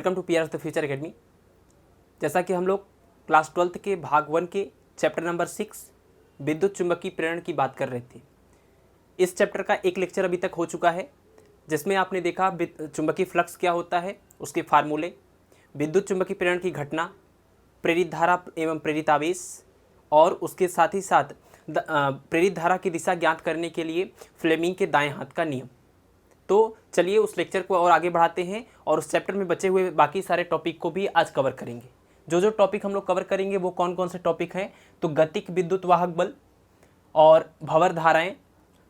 Welcome to PR the future academy. जैसा कि हम लोग क्लास 12th के भाग 1 के चैप्टर नंबर 6 विद्युत चुंबकीय प्रेरण की बात कर रहे थे। इस चैप्टर का एक लेक्चर अभी तक हो चुका है, जिसमें आपने देखा चुंबकीय फ्लक्स क्या होता है, उसके फार्मूले, विद्युत चुंबकीय प्रेरण की घटना, प्रेरित धारा एवं प्रेरित आवेश, और उसके साथ ही साथ प्रेरित धारा की दिशा ज्ञात करने के लिए फ्लेमिंग के दाएं हाथ का नियम। तो चलिए उस लेक्चर को और आगे बढ़ाते हैं और उस चैप्टर में बचे हुए बाकी सारे टॉपिक को भी आज कवर करेंगे। जो टॉपिक हम लोग कवर करेंगे वो कौन कौन से टॉपिक हैं, तो गतिक विद्युत वाहक बल और भंवर धाराएं,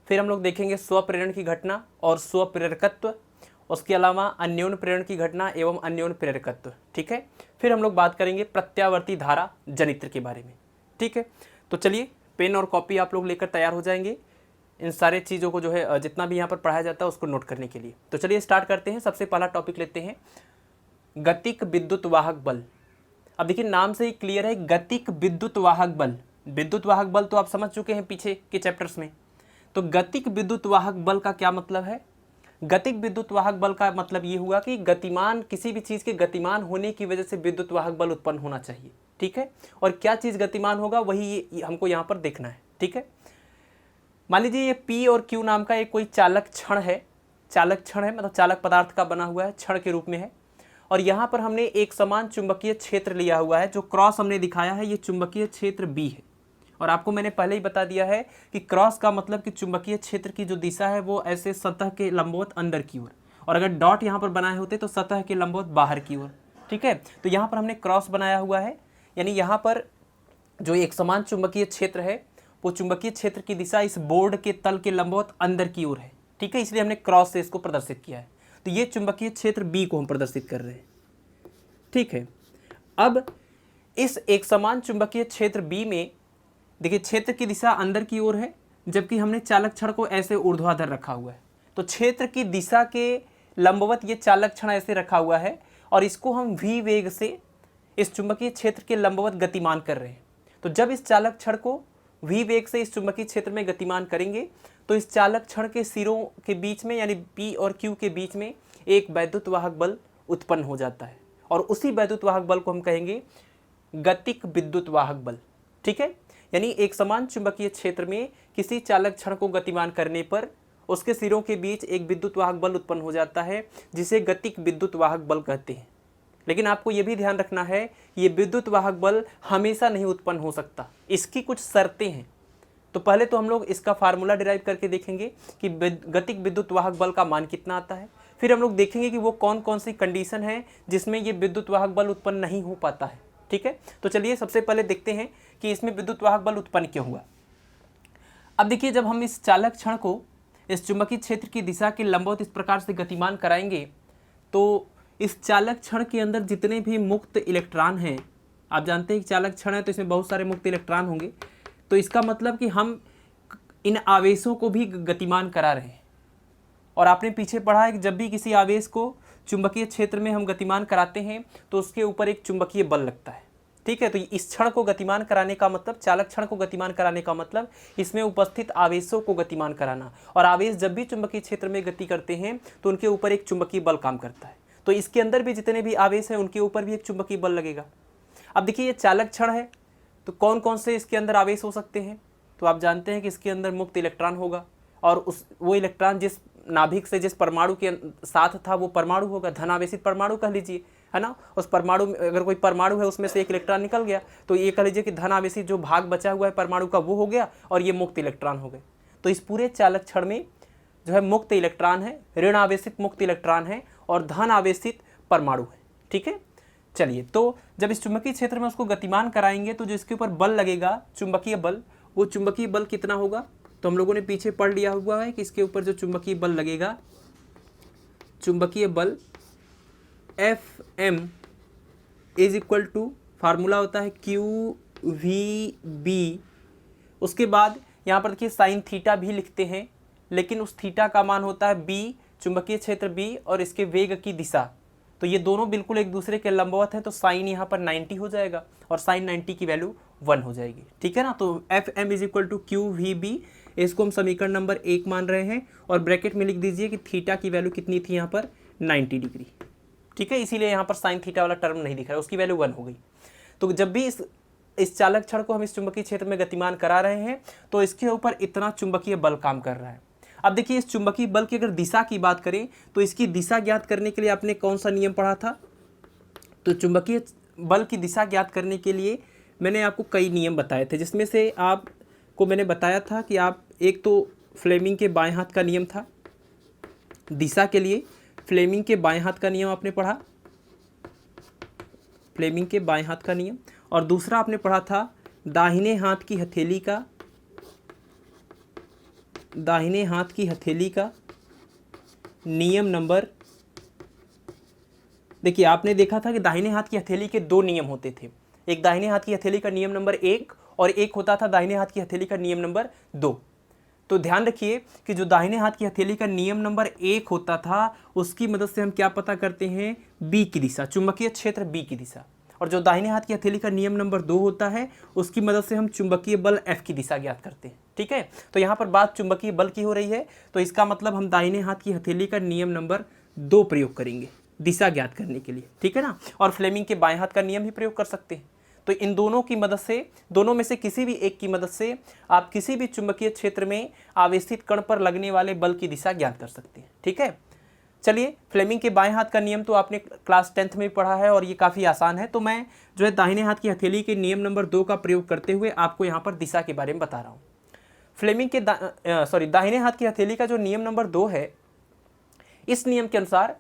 फिर हम लोग देखेंगे स्वप्रेरण की घटना और स्वप्रेरकत्व, उसके अलावा अन्योन्य प्रेरण की घटना एवं अन्योन्य प्रेरकत्व। ठीक है, फिर हम लोग बात करेंगे प्रत्यावर्ती धारा जनित्र के बारे में। ठीक है, तो चलिए पेन और कॉपी आप लोग लेकर तैयार हो जाएंगे इन सारे चीज़ों को जो है जितना भी यहाँ पर पढ़ाया जाता है उसको नोट करने के लिए। तो चलिए स्टार्ट करते हैं। सबसे पहला टॉपिक लेते हैं गतिक विद्युत वाहक बल। अब देखिए नाम से ही क्लियर है, गतिक विद्युत वाहक बल। विद्युत वाहक बल तो आप समझ चुके हैं पीछे के चैप्टर्स में। तो गतिक विद्युत वाहक बल का क्या मतलब है? गतिक विद्युत वाहक बल का मतलब ये हुआ कि गतिमान, किसी भी चीज़ के गतिमान होने की वजह से विद्युत वाहक बल उत्पन्न होना चाहिए। ठीक है, और क्या चीज़ गतिमान होगा वही हमको यहाँ पर देखना है। ठीक है, मान लीजिए ये P और Q नाम का एक कोई चालक क्षण है, मतलब चालक पदार्थ का बना हुआ है, क्षण के रूप में है। और यहाँ पर हमने एक समान चुंबकीय क्षेत्र लिया हुआ है, जो क्रॉस हमने दिखाया है, ये चुंबकीय क्षेत्र B है। और आपको मैंने पहले ही बता दिया है कि क्रॉस का मतलब कि चुंबकीय क्षेत्र की जो दिशा है वो ऐसे सतह के लंबवत अंदर की ओर, और अगर डॉट यहाँ पर बनाए होते तो सतह के लंबवत बाहर की ओर। ठीक है, तो यहाँ पर हमने क्रॉस बनाया हुआ है, यानी यहाँ पर जो एक समान चुंबकीय क्षेत्र है वो चुंबकीय क्षेत्र की दिशा इस बोर्ड के तल के लंबवत अंदर की ओर है। ठीक है, इसलिए हमने क्रॉस से इसको प्रदर्शित किया है। तो ये चुंबकीय क्षेत्र B को हम प्रदर्शित कर रहे हैं। ठीक है, अब इस एक समान चुंबकीय क्षेत्र B में देखिए क्षेत्र की दिशा अंदर की ओर है, जबकि हमने चालक क्षण को ऐसे ऊर्ध्वाधर रखा हुआ है। तो क्षेत्र की दिशा के लंबवत ये चालक क्षण ऐसे रखा हुआ है और इसको हम V वेग से इस चुंबकीय क्षेत्र के लंबवत गतिमान कर रहे हैं। तो जब इस चालक क्षण को V वेग से इस चुंबकीय क्षेत्र में गतिमान करेंगे तो इस चालक क्षण के सिरों के बीच में, यानी P और Q के बीच में एक वैद्युत वाहक बल उत्पन्न हो जाता है, और उसी वैद्युत वाहक बल को हम कहेंगे गतिक विद्युत वाहक बल। ठीक है, यानी एक समान चुंबकीय क्षेत्र में किसी चालक क्षण को गतिमान करने पर उसके सिरों के बीच एक विद्युत वाहक बल उत्पन्न हो जाता है, जिसे गतिक विद्युत वाहक बल कहते हैं। लेकिन आपको यह भी ध्यान रखना है, ये विद्युत वाहक बल हमेशा नहीं उत्पन्न हो सकता, इसकी कुछ शर्तें हैं। तो पहले तो हम लोग इसका फार्मूला डिराइव करके देखेंगे कि गतिक विद्युत वाहक बल का मान कितना आता है। फिर हम लोग देखेंगे कि वो कौन कौन सी कंडीशन है जिसमें ये विद्युत वाहक बल उत्पन्न नहीं हो पाता है। ठीक है, तो चलिए सबसे पहले देखते हैं कि इसमें विद्युत वाहक बल उत्पन्न क्यों हुआ। अब देखिए, जब हम इस चालक क्षण को इस चुंबकीय क्षेत्र की दिशा के लंबवत इस प्रकार से गतिमान कराएंगे तो इस चालक क्षण के अंदर जितने भी मुक्त इलेक्ट्रॉन हैं, आप जानते हैं कि चालक क्षण है तो इसमें बहुत सारे मुक्त इलेक्ट्रॉन होंगे, तो इसका मतलब कि हम इन आवेशों को भी गतिमान करा रहे हैं। और आपने पीछे पढ़ा है कि जब भी किसी आवेश को चुंबकीय क्षेत्र में हम गतिमान कराते हैं तो उसके ऊपर एक चुंबकीय बल लगता है। ठीक है, तो इस क्षण को गतिमान कराने का मतलब, चालक क्षण को गतिमान कराने का मतलब इसमें उपस्थित आवेशों को गतिमान कराना, और आवेश जब भी चुंबकीय क्षेत्र में गति करते हैं तो उनके ऊपर एक चुंबकीय बल काम करता है। तो इसके अंदर भी जितने भी आवेश हैं उनके ऊपर भी एक चुंबकीय बल लगेगा। अब देखिए ये चालक क्षण है तो कौन कौन से इसके अंदर आवेश हो सकते हैं, तो आप जानते हैं कि इसके अंदर मुक्त इलेक्ट्रॉन होगा, और वो इलेक्ट्रॉन जिस नाभिक से जिस परमाणु के साथ था वो परमाणु होगा, धनावेशित परमाणु कह लीजिए, है ना। उस परमाणु में अगर कोई परमाणु है उसमें से एक इलेक्ट्रॉन निकल गया तो ये कह लीजिए कि धनावेशित जो भाग बचा हुआ है परमाणु का वो हो गया, और ये मुक्त इलेक्ट्रॉन हो गए। तो इस पूरे चालक क्षण में जो है मुक्त इलेक्ट्रॉन है, ऋण आवेशित मुक्त इलेक्ट्रॉन है और धन आवेशित परमाणु है। ठीक है, चलिए, तो जब इस चुंबकीय क्षेत्र में उसको गतिमान कराएंगे तो जो इसके ऊपर बल लगेगा चुंबकीय बल, वो चुंबकीय बल कितना होगा, तो हम लोगों ने पीछे पढ़ लिया हुआ है कि इसके ऊपर जो चुंबकीय बल लगेगा, चुंबकीय बल Fm is equal to, formula होता है QVB। उसके बाद यहाँ पर देखिए साइन थीटा भी लिखते हैं, लेकिन उस थीटा का मान होता है B, चुंबकीय क्षेत्र B और इसके वेग की दिशा, तो ये दोनों बिल्कुल एक दूसरे के लंबवत हैं, तो साइन यहाँ पर 90 हो जाएगा और साइन 90 की वैल्यू 1 हो जाएगी। ठीक है ना, तो Fm is equal to QVB, इसको हम समीकरण नंबर 1 मान रहे हैं, और ब्रैकेट में लिख दीजिए कि थीटा की वैल्यू कितनी थी यहाँ पर 90 डिग्री। ठीक है, इसीलिए यहाँ पर साइन थीटा वाला टर्म नहीं दिख रहा है, उसकी वैल्यू 1 हो गई। तो जब भी इस चालक छड़ को हम इस चुंबकीय क्षेत्र में गतिमान करा रहे हैं तो इसके ऊपर इतना चुंबकीय बल काम कर रहा है। अब देखिए, इस चुंबकीय बल की अगर दिशा की बात करें तो इसकी दिशा ज्ञात करने के लिए आपने कौन सा नियम पढ़ा था? तो चुंबकीय बल की दिशा ज्ञात करने के लिए मैंने आपको कई नियम बताए थे, जिसमें से आपको मैंने बताया था कि आप एक तो फ्लेमिंग के बाएं हाथ का नियम था दिशा के लिए, फ्लेमिंग के बाएं हाथ का नियम आपने पढ़ा, फ्लेमिंग के बाएं हाथ का नियम, और दूसरा आपने पढ़ा था दाहिने हाथ की हथेली का, दाहिने हाथ की हथेली का नियम नंबर। देखिए, आपने देखा था कि दाहिने हाथ की हथेली के 2 नियम होते थे, एक दाहिने हाथ की हथेली का नियम नंबर 1 और एक होता था दाहिने हाथ की हथेली का नियम नंबर 2। तो ध्यान रखिए कि जो दाहिने हाथ की हथेली का नियम नंबर 1 होता था उसकी मदद से हम क्या पता करते हैं? बी की दिशा, चुंबकीय क्षेत्र बी की दिशा। और जो दाहिने हाथ की हथेली का नियम नंबर 2 होता है उसकी मदद से हम चुंबकीय बल F की दिशा ज्ञात करते हैं। ठीक है, तो यहाँ पर बात चुंबकीय बल की हो रही है, तो इसका मतलब हम दाहिने हाथ की हथेली का नियम नंबर 2 प्रयोग करेंगे दिशा ज्ञात करने के लिए। ठीक है ना, और फ्लेमिंग के बाएं हाथ का नियम भी प्रयोग कर सकते हैं। तो इन दोनों की मदद से, दोनों में से किसी भी एक की मदद से आप किसी भी चुंबकीय क्षेत्र में आवेशित कण पर लगने वाले बल की दिशा ज्ञात कर सकते हैं। ठीक है, चलिए, फ्लेमिंग के बाएं हाथ का नियम तो आपने क्लास 10th में पढ़ा है और ये काफ़ी आसान है, तो मैं जो है दाहिने हाथ की हथेली के नियम नंबर 2 का प्रयोग करते हुए आपको यहाँ पर दिशा के बारे में बता रहा हूँ। फ्लेमिंग के दाहिने हाथ की हथेली का जो नियम नंबर 2 है, इस नियम के अनुसार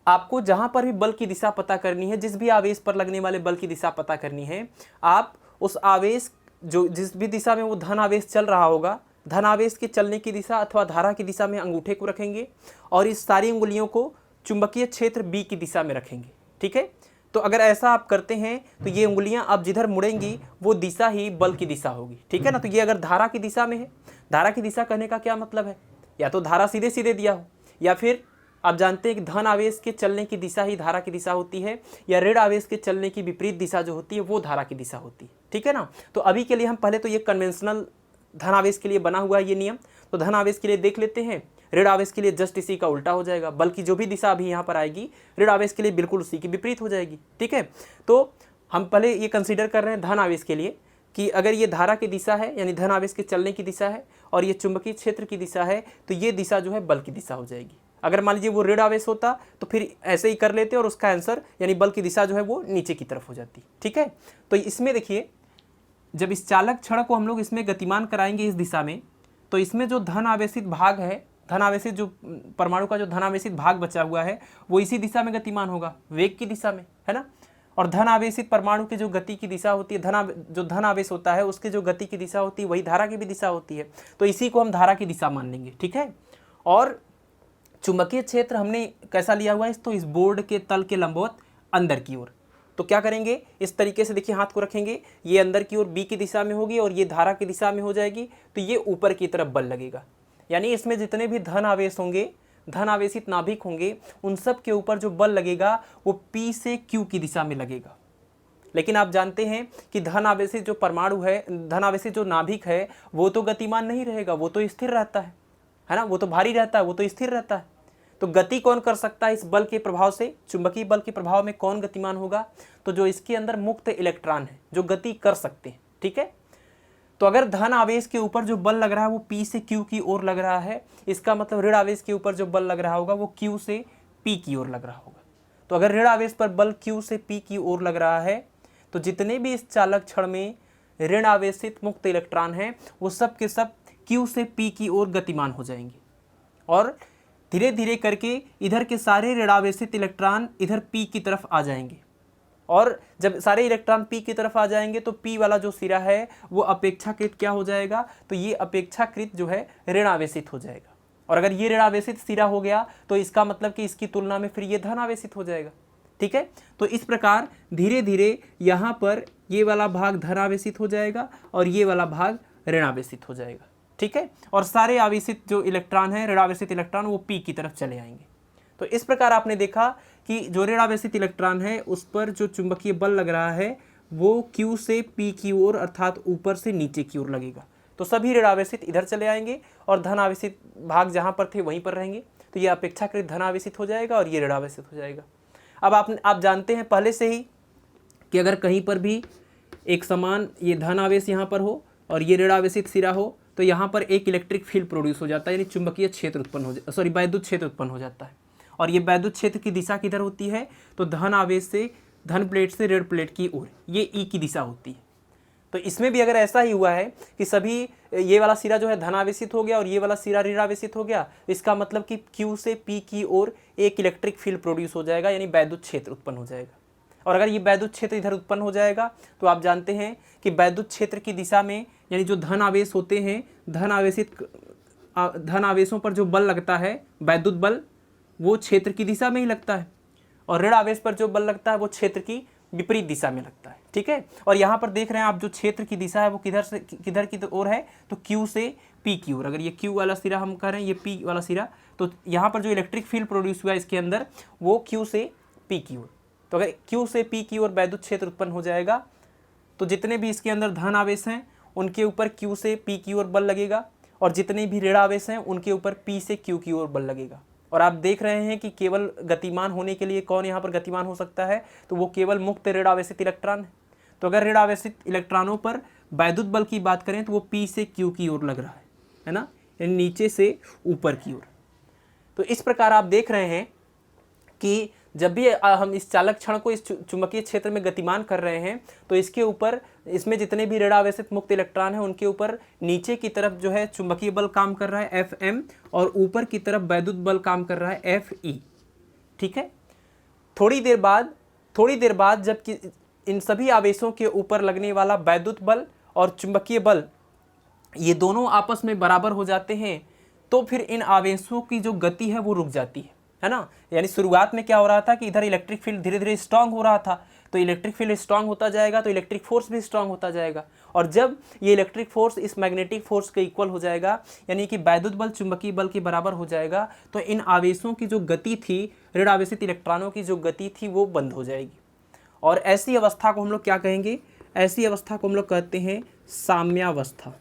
आपको जहां पर भी बल की दिशा पता करनी है, जिस भी आवेश पर लगने वाले बल की दिशा पता करनी है, आप उस आवेश जो जिस भी दिशा में वो धन आवेश चल रहा होगा, धन आवेश के चलने की दिशा अथवा धारा की दिशा में अंगूठे को रखेंगे और इस सारी उंगलियों को चुंबकीय क्षेत्र बी की दिशा में रखेंगे। ठीक है, तो अगर ऐसा आप करते हैं तो ये उंगलियां आप जिधर मुड़ेंगी वो दिशा ही बल की दिशा होगी। ठीक है ना, तो ये अगर धारा की दिशा में है, धारा की दिशा कहने का क्या मतलब है? या तो धारा सीधे सीधे दिया हो, या फिर आप जानते हैं कि धन आवेश के चलने की दिशा ही धारा की दिशा होती है, या ऋण आवेश के चलने की विपरीत दिशा जो होती है वो धारा की दिशा होती है। ठीक है ना, तो अभी के लिए हम पहले तो ये कन्वेंशनल धन आवेश के लिए बना हुआ है ये नियम, तो धन आवेश के लिए देख लेते हैं। ऋण आवेश के लिए जस्ट इसी का उल्टा हो जाएगा, बल्कि जो भी दिशा अभी यहाँ पर आएगी ऋण आवेश के लिए बिल्कुल उसी की विपरीत हो जाएगी। ठीक है, तो हम पहले ये कंसीडर कर रहे हैं धन आवेश के लिए कि अगर ये धारा की दिशा है, यानी धन आवेश के चलने की दिशा है, और ये चुंबकीय क्षेत्र की दिशा है, तो ये दिशा जो है बल की दिशा हो जाएगी। अगर मान लीजिए वो ऋण आवेश होता तो फिर ऐसे ही कर लेते और उसका आंसर यानी बल की दिशा जो है वो नीचे की तरफ हो जाती। ठीक है, तो इसमें देखिए, जब इस चालक छड़ को हम लोग इसमें गतिमान कराएंगे इस दिशा में, तो इसमें जो धन आवेशित भाग है, धन आवेशित जो परमाणु का जो धन आवेशित भाग बचा हुआ है वो इसी दिशा में गतिमान होगा, वेग की दिशा में, है ना। और धन आवेशित परमाणु की जो गति की दिशा होती है, जो धन आवेश होता है उसकी जो गति की दिशा होती है वही धारा की भी दिशा होती है, तो इसी को हम धारा की दिशा मान लेंगे। ठीक है, और चुंबकीय क्षेत्र हमने कैसा लिया हुआ है, तो इस बोर्ड के तल के लंबवत अंदर की ओर। तो क्या करेंगे, इस तरीके से देखिए हाथ को रखेंगे, ये अंदर की ओर बी की दिशा में होगी और ये धारा की दिशा में हो जाएगी, तो ये ऊपर की तरफ बल लगेगा। यानी इसमें जितने भी धन आवेश होंगे, धन आवेशित नाभिक होंगे, उन सब के ऊपर जो बल लगेगा वो P से Q की दिशा में लगेगा। लेकिन आप जानते हैं कि धन आवेशित जो परमाणु है, धन आवेशित जो नाभिक है, वो तो गतिमान नहीं रहेगा, वो तो स्थिर रहता है ना, वो तो भारी रहता है, वो तो स्थिर रहता है। तो गति कौन कर सकता है इस बल के प्रभाव से, चुंबकीय बल के प्रभाव में कौन गतिमान होगा, तो जो इसके अंदर मुक्त इलेक्ट्रॉन है जो गति कर सकते हैं। ठीक है, तो अगर धन आवेश के ऊपर जो बल लग रहा है वो P से Q की ओर लग रहा है, इसका मतलब ऋण आवेश के ऊपर जो बल लग रहा होगा वो Q से P की ओर लग रहा होगा। तो अगर ऋण आवेश पर बल Q से P की ओर लग रहा है तो जितने भी इस चालक छड़ में ऋण आवेशित मुक्त इलेक्ट्रॉन हैं वो सब के सब Q से P की ओर गतिमान हो जाएंगे, और धीरे धीरे करके इधर के सारे ऋण आवेशित इलेक्ट्रॉन इधर P की तरफ आ जाएंगे। और जब सारे इलेक्ट्रॉन P की तरफ आ जाएंगे तो P वाला जो सिरा है वो अपेक्षाकृत क्या हो जाएगा, तो ये अपेक्षाकृत जो है ऋण आवेशित हो जाएगा। और अगर ये ऋण आवेशित सिरा हो गया तो इसका मतलब कि इसकी तुलना में फिर ये धन आवेशित हो जाएगा। ठीक है, तो इस प्रकार धीरे धीरे यहाँ पर ये वाला भाग धन आवेशित हो जाएगा और ये वाला भाग ऋण आवेशित हो जाएगा। ठीक है, और सारे आवेशित जो इलेक्ट्रॉन है, ऋण आवेशित इलेक्ट्रॉन, वो P की तरफ चले आएंगे। तो इस प्रकार आपने देखा कि जो ऋण आवेशित इलेक्ट्रॉन है उस पर जो चुंबकीय बल लग रहा है वो Q से P की ओर अर्थात ऊपर से नीचे की ओर लगेगा। तो सभी ऋण आवेशित इधर चले आएंगे और धन आवेशित भाग जहाँ पर थे वहीं पर रहेंगे, तो ये अपेक्षाकृत धन आवेशित हो जाएगा और ये ऋण आवेशित हो जाएगा। अब आप जानते हैं पहले से ही कि अगर कहीं पर भी एक समान ये धन आवेश यहाँ पर हो और ये ऋण आवेशित सिरा हो तो यहाँ पर एक इलेक्ट्रिक फील्ड प्रोड्यूस हो जाता है, यानी चुंबकीय क्षेत्र उत्पन्न हो सॉरी वैद्युत क्षेत्र उत्पन्न हो जाता है। और ये वैद्युत क्षेत्र की दिशा किधर होती है, तो धन आवेश से धन प्लेट से ऋण प्लेट की ओर, ये ई की दिशा होती है। तो इसमें भी अगर ऐसा ही हुआ है कि सभी ये वाला सिरा जो है धन आवेशित हो गया और ये वाला सिरा ऋण आवेशित हो गया, इसका मतलब कि Q से P की ओर एक इलेक्ट्रिक फील्ड प्रोड्यूस हो जाएगा, यानी वैद्युत क्षेत्र उत्पन्न हो जाएगा। और अगर ये वैद्युत क्षेत्र इधर उत्पन्न हो जाएगा तो आप जानते हैं कि वैद्युत क्षेत्र की दिशा में यानी जो धन आवेश होते हैं, धन आवेशों पर जो बल लगता है वैद्युत बल, वो क्षेत्र की दिशा में ही लगता है, और ऋण आवेश पर जो बल लगता है वो क्षेत्र की विपरीत दिशा में लगता है। ठीक है, और यहाँ पर देख रहे हैं आप जो क्षेत्र की दिशा है वो किधर की ओर है, तो Q से P की ओर। अगर ये Q वाला सिरा हम कह रहे हैं, ये P वाला सिरा, तो यहाँ पर जो इलेक्ट्रिक फील्ड प्रोड्यूस हुआ है इसके अंदर वो Q से P की ओर। तो अगर Q से P की ओर वैद्युत क्षेत्र उत्पन्न हो जाएगा तो जितने भी इसके अंदर धन आवेश हैं उनके ऊपर Q से P की ओर बल लगेगा, और जितने भी ऋण आवेश हैं उनके ऊपर P से Q की ओर बल लगेगा। और आप देख रहे हैं कि केवल गतिमान होने के लिए कौन यहाँ पर गतिमान हो सकता है, तो वो केवल मुक्त ऋण आवेशित इलेक्ट्रॉन है। तो अगर ऋण आवेशित इलेक्ट्रॉनों पर वैद्युत बल की बात करें तो वो P से Q की ओर लग रहा है ना, यानी नीचे से ऊपर की ओर। तो इस प्रकार आप देख रहे हैं कि जब भी हम इस चालक क्षण को इस चुंबकीय क्षेत्र में गतिमान कर रहे हैं तो इसके ऊपर, इसमें जितने भी ऋण आवेशित मुक्त इलेक्ट्रॉन हैं उनके ऊपर नीचे की तरफ जो है चुंबकीय बल काम कर रहा है Fm, और ऊपर की तरफ वैद्युत बल काम कर रहा है Fe। ठीक है, थोड़ी देर बाद जब कि इन सभी आवेशों के ऊपर लगने वाला वैद्युत बल और चुंबकीय बल ये दोनों आपस में बराबर हो जाते हैं, तो फिर इन आवेशों की जो गति है वो रुक जाती है ना। यानी शुरुआत में क्या हो रहा था कि इधर इलेक्ट्रिक फील्ड धीरे धीरे स्ट्रांग हो रहा था, तो इलेक्ट्रिक फील्ड स्ट्रांग होता जाएगा तो इलेक्ट्रिक फोर्स भी स्ट्रांग होता जाएगा, और जब ये इलेक्ट्रिक फोर्स इस मैग्नेटिक फोर्स के इक्वल हो जाएगा, यानी कि वैद्युत बल चुंबकीय बल के बराबर हो जाएगा, तो इन आवेशों की जो गति थी, ऋण आवेशित इलेक्ट्रॉनों की जो गति थी वो बंद हो जाएगी। और ऐसी अवस्था को हम लोग क्या कहेंगे, ऐसी अवस्था को हम लोग कहते हैं साम्यावस्था।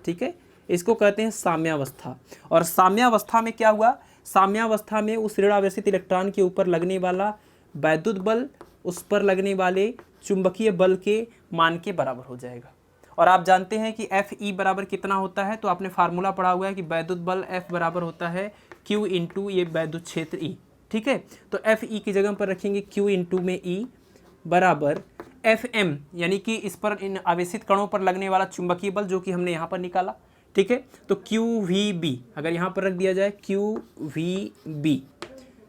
ठीक है, इसको कहते हैं साम्यावस्था। और साम्यावस्था में क्या हुआ, साम्यावस्था में उस ऋण आवेशित इलेक्ट्रॉन के ऊपर लगने वाला वैद्युत बल उस पर लगने वाले चुंबकीय बल के मान के बराबर हो जाएगा। और आप जानते हैं कि Fe बराबर कितना होता है, तो आपने फार्मूला पढ़ा हुआ है कि वैद्युत बल F बराबर होता है Q इंटू ये वैद्युत क्षेत्र E। ठीक है, तो Fe की जगह पर रखेंगे Q इंटू में E बराबर Fm, यानी कि इस पर इन आवेशित कणों पर लगने वाला चुंबकीय बल जो कि हमने यहाँ पर निकाला। ठीक है, तो QVB अगर यहाँ पर रख दिया जाए QVB,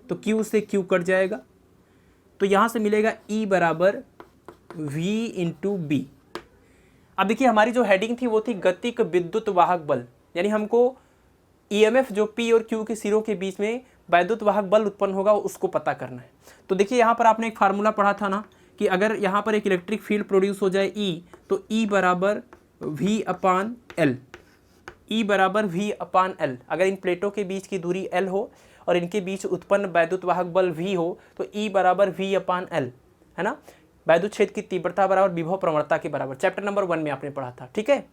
तो Q से Q कट जाएगा, तो यहाँ से मिलेगा E बराबर V इंटू B। अब देखिए हमारी जो हेडिंग थी वो थी गतिक विद्युत वाहक बल, यानी हमको EMF जो P और Q के सिरों के बीच में वैद्युत वाहक बल उत्पन्न होगा उसको पता करना है। तो देखिए यहाँ पर आपने एक फार्मूला पढ़ा था ना कि अगर यहाँ पर एक इलेक्ट्रिक फील्ड प्रोड्यूस हो जाए E, तो E बराबर V अपान L, E बराबर V अपान L। अगर इन प्लेटों के बीच की दूरी L हो और इनके बीच उत्पन्न वैद्युत वाहक बल V हो तो E बराबर V अपान L, है ना। वैद्युत क्षेत्र की तीव्रता बराबर विभव प्रवणता के बराबर, चैप्टर नंबर 1 में आपने पढ़ा था। ठीक है,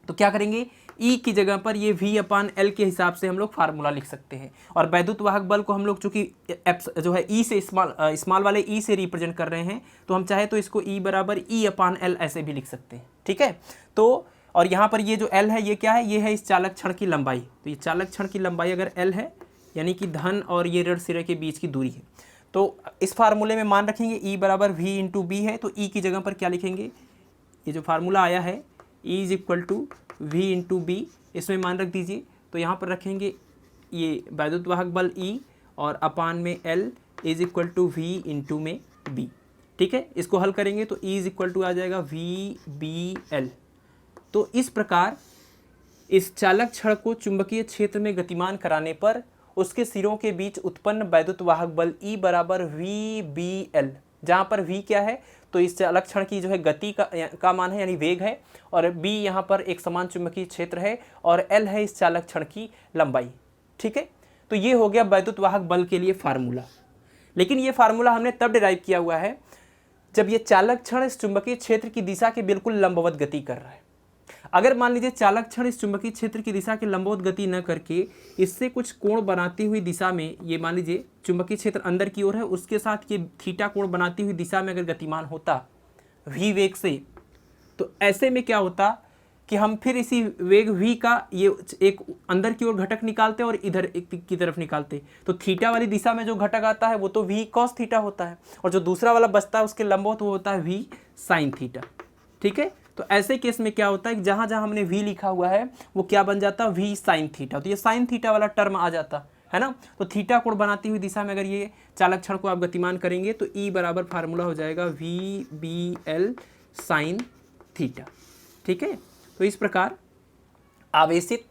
तो क्या करेंगे, E की जगह पर ये V अपान L के हिसाब से हम लोग फार्मूला लिख सकते हैं। और वैद्युत वाहक बल को हम लोग चूंकि जो है E से स्मॉल वाले E से रिप्रेजेंट कर रहे हैं, तो हम चाहे तो इसको E बराबर E अपान L ऐसे भी लिख सकते हैं। ठीक है, तो और यहाँ पर ये जो L है ये क्या है, ये है इस चालक क्षण की लंबाई। तो ये चालक क्षण की लंबाई अगर L है, यानी कि धन और ये ऋण सिरे के बीच की दूरी है, तो इस फार्मूले में मान रखेंगे E बराबर V इंटू बी है, तो E की जगह पर क्या लिखेंगे, ये जो फार्मूला आया है E is equal to V into B, इसमें मान रख दीजिए। तो यहाँ पर रखेंगे ये वैद्युत वाहक बल E और अपान में L is equal to V into में B। ठीक है, इसको हल करेंगे तो E इज इक्वल टू आ जाएगा VBL। तो इस प्रकार इस चालक छड़ को चुंबकीय क्षेत्र में गतिमान कराने पर उसके सिरों के बीच उत्पन्न वैद्युत वाहक बल E बराबर VBL, जहाँ पर V क्या है, तो इस चालक क्षण की जो है गति का मान है यानी वेग है, और B यहाँ पर एक समान चुंबकीय क्षेत्र है, और L है इस चालक क्षण की लंबाई। ठीक है, तो ये हो गया वैद्युत वाहक बल के लिए फार्मूला। लेकिन ये फार्मूला हमने तब डिराइव किया हुआ है जब ये चालक क्षण इस चुंबकीय क्षेत्र की दिशा के बिल्कुल लंबवत गति कर रहा है। अगर मान लीजिए चालक क्षण इस चुंबकीय क्षेत्र की दिशा के लंबवत गति न करके इससे कुछ कोण बनाती हुई दिशा में, ये मान लीजिए चुंबकीय क्षेत्र अंदर की ओर है, उसके साथ ये थीटा कोण बनाती हुई दिशा में अगर गतिमान होता v वेग से, तो ऐसे में क्या होता कि हम फिर इसी वेग v का ये एक अंदर की ओर घटक निकालते और इधर एक की तरफ निकालते, तो थीटा वाली दिशा में जो घटक आता है वो तो v cos थीटा होता है, और जो दूसरा वाला बचता है उसके लंबवत वो होता है v sin थीटा। ठीक है, तो ऐसे केस में क्या होता है कि जहां जहां हमने v लिखा हुआ है वो क्या बन जाता है, v sin थीटा, तो ये sin थीटा वाला टर्म आ जाता है ना। तो थीटा कोण बनाती हुई दिशा में अगर ये चालक क्षण को आप गतिमान करेंगे तो E बराबर फार्मूला हो जाएगा VBL sin थीटा। ठीक है, तो इस प्रकार आवेशित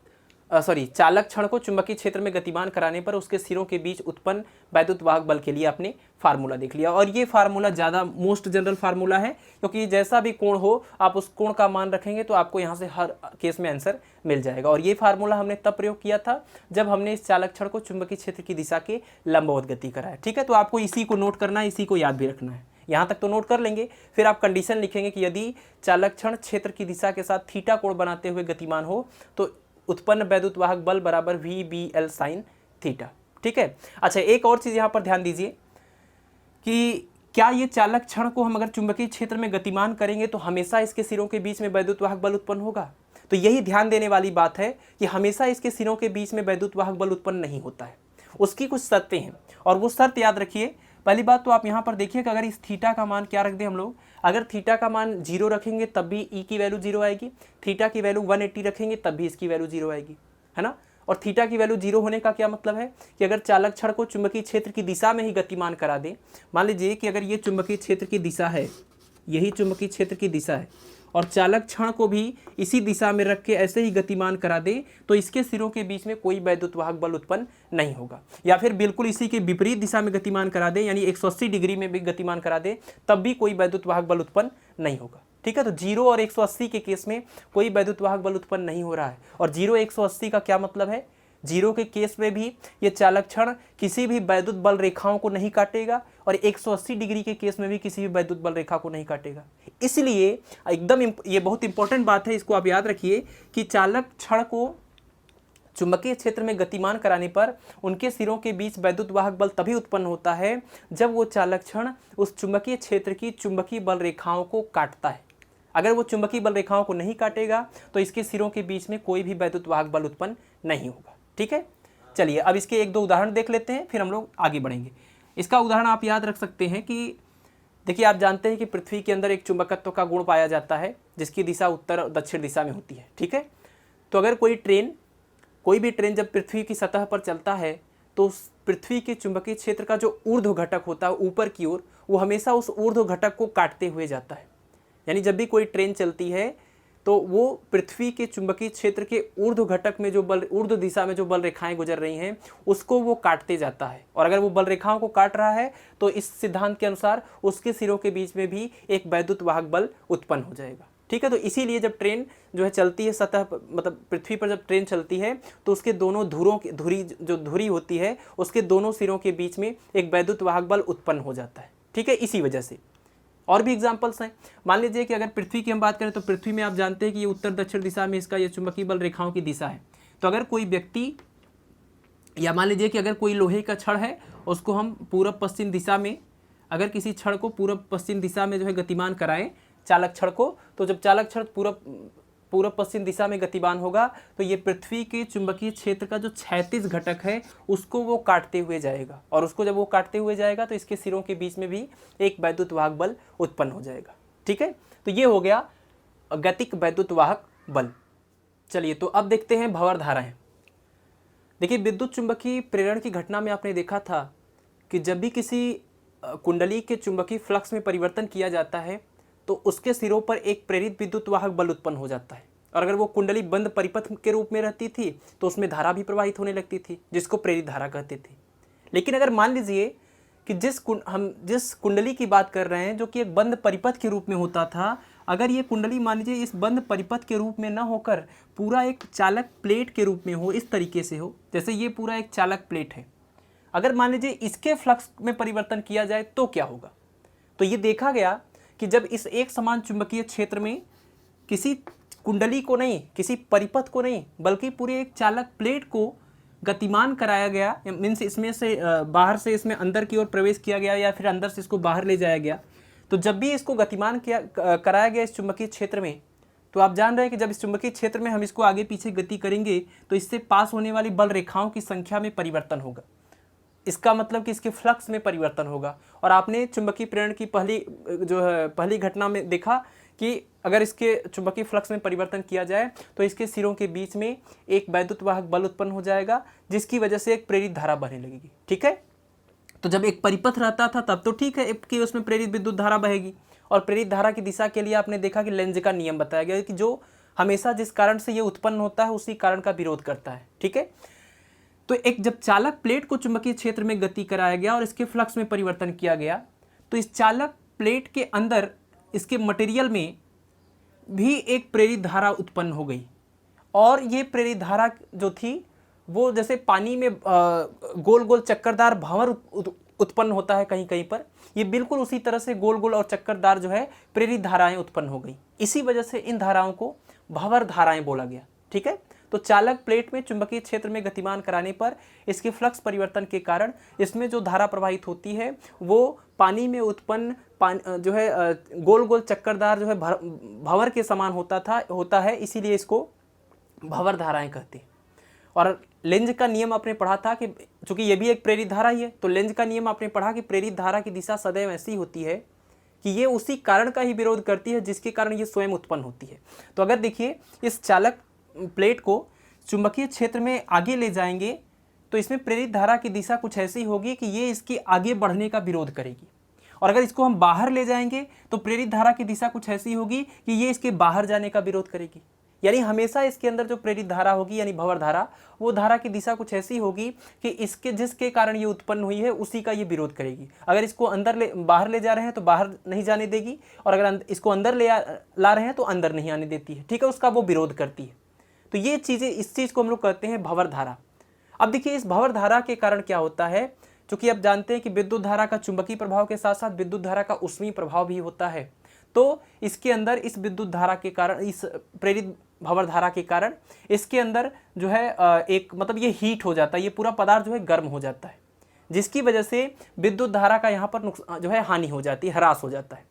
चालक क्षण को चुंबकीय क्षेत्र में गतिमान कराने पर उसके सिरों के बीच उत्पन्न वैद्युत वाहक बल के लिए आपने फार्मूला देख लिया। और ये फार्मूला ज़्यादा मोस्ट जनरल फार्मूला है, क्योंकि जैसा भी कोण हो आप उस कोण का मान रखेंगे तो आपको यहाँ से हर केस में आंसर मिल जाएगा। और ये फार्मूला हमने तब प्रयोग किया था जब हमने इस चालक क्षण को चुंबकीय क्षेत्र की दिशा के लंबवत गति कराया। ठीक है, तो आपको इसी को नोट करना है, इसी को याद भी रखना है। यहाँ तक तो नोट कर लेंगे, फिर आप कंडीशन लिखेंगे कि यदि चालक क्षण क्षेत्र की दिशा के साथ थीटा कोण बनाते हुए गतिमान हो तो उत्पन्न वैद्युत वाहक बल बराबर VBL sin थीटा। ठीक है, अच्छा एक और चीज़ यहाँ पर ध्यान दीजिए कि क्या ये चालक क्षण को हम अगर चुंबकीय क्षेत्र में गतिमान करेंगे तो हमेशा इसके सिरों के बीच में वैद्युत वाहक बल उत्पन्न होगा? तो यही ध्यान देने वाली बात है कि हमेशा इसके सिरों के बीच में वैद्युत वाहक बल उत्पन्न नहीं होता है, उसकी कुछ शर्तें हैं, और वो शर्त याद रखिए। पहली बात तो आप यहाँ पर देखिए कि अगर इस थीटा का मान क्या रख दें हम लोग, अगर थीटा का मान 0 रखेंगे तब भी ई की वैल्यू 0 आएगी, थीटा की वैल्यू 180 रखेंगे तब भी इसकी वैल्यू 0 आएगी, है ना। और थीटा की वैल्यू 0 होने का क्या मतलब है कि अगर चालक क्षण को चुंबकीय क्षेत्र की दिशा में ही गतिमान करा दें, मान लीजिए कि अगर ये चुंबकीय क्षेत्र की दिशा है, यही चुंबकीय क्षेत्र की दिशा है, और चालक क्षण को भी इसी दिशा में रख के ऐसे ही गतिमान करा दे तो इसके सिरों के बीच में कोई वैद्युत वाहक बल उत्पन्न नहीं होगा। या फिर बिल्कुल इसी के विपरीत दिशा में गतिमान करा दे, यानी 180 डिग्री में भी गतिमान करा दे, तब भी कोई वैद्युत वाहक बल उत्पन्न नहीं होगा। ठीक है, तो 0 और 180 के केस में कोई वैद्युत वाहक बल उत्पन्न नहीं हो रहा है। और 0 180 का क्या मतलब है, 0 के केस में भी ये चालक क्षण किसी भी वैद्युत बल रेखाओं को नहीं काटेगा, और 180 डिग्री के केस में भी किसी भी वैद्युत बल रेखा को नहीं काटेगा। इसलिए एकदम ये बहुत इंपॉर्टेंट बात है, इसको आप याद रखिए कि चालक क्षण को चुंबकीय क्षेत्र में गतिमान कराने पर उनके सिरों के बीच वैद्युत वाहक बल तभी उत्पन्न होता है जब वो चालक क्षण उस चुंबकीय क्षेत्र की चुंबकीय बल रेखाओं को काटता है। अगर वो चुंबकीय बल रेखाओं को नहीं काटेगा तो इसके सिरों के बीच में कोई भी वैद्युत वाहक बल उत्पन्न नहीं होगा। ठीक है, चलिए अब इसके एक दो उदाहरण देख लेते हैं, फिर हम लोग आगे बढ़ेंगे। इसका उदाहरण आप याद रख सकते हैं कि देखिए, आप जानते हैं कि पृथ्वी के अंदर एक चुंबकत्व का गुण पाया जाता है जिसकी दिशा उत्तर और दक्षिण दिशा में होती है। ठीक है, तो अगर कोई भी ट्रेन जब पृथ्वी की सतह पर चलता है तो पृथ्वी के चुंबकीय क्षेत्र का जो ऊर्ध्व घटक होता है ऊपर की ओर, वो हमेशा उस ऊर्ध्व घटक को काटते हुए जाता है। यानी जब भी कोई ट्रेन चलती है तो वो पृथ्वी के चुंबकीय क्षेत्र के ऊर्ध्व घटक में जो बल, ऊर्ध्व दिशा में जो बल रेखाएं गुजर रही हैं उसको वो काटते जाता है। और अगर वो बल रेखाओं को काट रहा है तो इस सिद्धांत के अनुसार उसके सिरों के बीच में भी एक वैद्युत वाहक बल उत्पन्न हो जाएगा। ठीक है, तो इसीलिए जब ट्रेन जो है चलती है सतह पर, मतलब पृथ्वी पर जब ट्रेन चलती है तो उसके दोनों धुरी होती है उसके दोनों सिरों के बीच में एक वैद्युत वाहक बल उत्पन्न हो जाता है। ठीक है, इसी वजह से और भी एग्जाम्पल्स हैं। मान लीजिए कि अगर पृथ्वी की हम बात करें तो पृथ्वी में आप जानते हैं कि ये उत्तर दक्षिण दिशा में इसका ये चुंबकीय बल रेखाओं की दिशा है। तो अगर कोई व्यक्ति, या मान लीजिए कि अगर कोई लोहे का छड़ है उसको हम पूर्व पश्चिम दिशा में, अगर किसी छड़ को पूर्व पश्चिम दिशा में जो है गतिमान कराएं चालक छड़ को, तो जब चालक छड़ पूर्व पश्चिम दिशा में गतिमान होगा तो ये पृथ्वी के चुंबकीय क्षेत्र का जो क्षैतिज घटक है उसको वो काटते हुए जाएगा, और उसको जब वो काटते हुए जाएगा तो इसके सिरों के बीच में भी एक वैद्युत वाहक बल उत्पन्न हो जाएगा। ठीक है, तो ये हो गया गतिक वैद्युत वाहक बल। चलिए, तो अब देखते हैं भंवर धाराएं। देखिए, विद्युत चुंबकीय प्रेरण की घटना में आपने देखा था कि जब भी किसी कुंडली के चुंबकीय फ्लक्स में परिवर्तन किया जाता है तो उसके सिरों पर एक प्रेरित विद्युत वाहक बल उत्पन्न हो जाता है। और अगर वो कुंडली बंद परिपथ के रूप में रहती थी तो उसमें धारा भी प्रवाहित होने लगती थी जिसको प्रेरित धारा कहते थे। लेकिन अगर मान लीजिए कि हम जिस कुंडली की बात कर रहे हैं जो कि एक बंद परिपथ के रूप में होता था, अगर ये कुंडली मान लीजिए इस बंद परिपथ के रूप में ना होकर पूरा एक चालक प्लेट के रूप में हो, इस तरीके से हो, जैसे ये पूरा एक चालक प्लेट है, अगर मान लीजिए इसके फ्लक्स में परिवर्तन किया जाए तो क्या होगा। तो ये देखा गया कि जब इस एक समान चुंबकीय क्षेत्र में किसी कुंडली को नहीं, किसी परिपथ को नहीं, बल्कि पूरे एक चालक प्लेट को गतिमान कराया गया। मीन्स इसमें से बाहर से इसमें अंदर की ओर प्रवेश किया गया या फिर अंदर से इसको बाहर ले जाया गया। तो जब भी इसको गतिमान कराया गया इस चुंबकीय क्षेत्र में, तो आप जान रहे हैं कि जब इस चुंबकीय क्षेत्र में हम इसको आगे पीछे गति करेंगे तो इससे पास होने वाली बल रेखाओं की संख्या में परिवर्तन होगा। इसका मतलब कि इसके फ्लक्स में परिवर्तन होगा। और आपने चुंबकीय प्रेरण की पहली घटना में देखा कि अगर इसके चुंबकीय फ्लक्स में परिवर्तन किया जाए तो इसके सिरों के बीच में एक वैद्युत वाहक बल उत्पन्न हो जाएगा, जिसकी वजह से एक प्रेरित धारा बहने लगेगी। ठीक है, तो जब एक परिपथ रहता था तब तो ठीक है कि उसमें प्रेरित विद्युत धारा बहेगी। और प्रेरित धारा की दिशा के लिए आपने देखा कि लेंज का नियम बताया गया कि जो हमेशा जिस कारण से ये उत्पन्न होता है उसी कारण का विरोध करता है। ठीक है, तो एक जब चालक प्लेट को चुंबकीय क्षेत्र में गति कराया गया और इसके फ्लक्स में परिवर्तन किया गया, तो इस चालक प्लेट के अंदर इसके मटेरियल में भी एक प्रेरित धारा उत्पन्न हो गई। और ये प्रेरित धारा जो थी वो जैसे पानी में गोल गोल चक्करदार भंवर उत्पन्न होता है कहीं कहीं पर, ये बिल्कुल उसी तरह से गोल गोल और चक्करदार जो है प्रेरित धाराएं उत्पन्न हो गई। इसी वजह से इन धाराओं को भंवर धाराएं बोला गया। ठीक है, तो चालक प्लेट में चुंबकीय क्षेत्र में गतिमान कराने पर इसके फ्लक्स परिवर्तन के कारण इसमें जो धारा प्रवाहित होती है वो पानी में उत्पन्न जो है गोल गोल चक्करदार जो है भंवर के समान होता है, इसीलिए इसको भंवर धाराएं कहते हैं। और लेंज का नियम आपने पढ़ा था कि चूंकि ये भी एक प्रेरित धारा ही है, तो लेंज का नियम आपने पढ़ा कि प्रेरित धारा की दिशा सदैव ऐसी होती है कि ये उसी कारण का ही विरोध करती है जिसके कारण ये स्वयं उत्पन्न होती है। तो अगर देखिए इस चालक प्लेट को चुंबकीय क्षेत्र में आगे ले जाएंगे तो इसमें प्रेरित धारा की दिशा कुछ ऐसी होगी कि ये इसके आगे बढ़ने का विरोध करेगी। और अगर इसको हम बाहर ले जाएंगे तो प्रेरित धारा की दिशा कुछ ऐसी होगी कि ये इसके बाहर जाने का विरोध करेगी। यानी हमेशा इसके अंदर जो प्रेरित धारा होगी यानी भंवर धारा, वो धारा की दिशा कुछ ऐसी होगी कि इसके जिसके कारण ये उत्पन्न हुई है उसी का ये विरोध करेगी। अगर इसको बाहर ले जा रहे हैं तो बाहर नहीं जाने देगी, और अगर इसको अंदर ला रहे हैं तो अंदर नहीं आने देती है। ठीक है, उसका वो विरोध करती है। तो ये चीज़ें, इस चीज़ को हम लोग कहते हैं भंवर धारा। अब देखिए इस भंवर धारा के कारण क्या होता है, क्योंकि आप जानते हैं कि विद्युत धारा का चुंबकीय प्रभाव के साथ साथ विद्युत धारा का ऊष्मीय प्रभाव भी होता है। तो इसके अंदर इस विद्युत धारा के कारण, इस प्रेरित भंवर धारा के कारण इसके अंदर जो है एक मतलब ये हीट हो जाता है, ये पूरा पदार्थ जो है गर्म हो जाता है, जिसकी वजह से विद्युत धारा का यहाँ पर जो है हानि हो जाती है, ह्रास हो जाता है।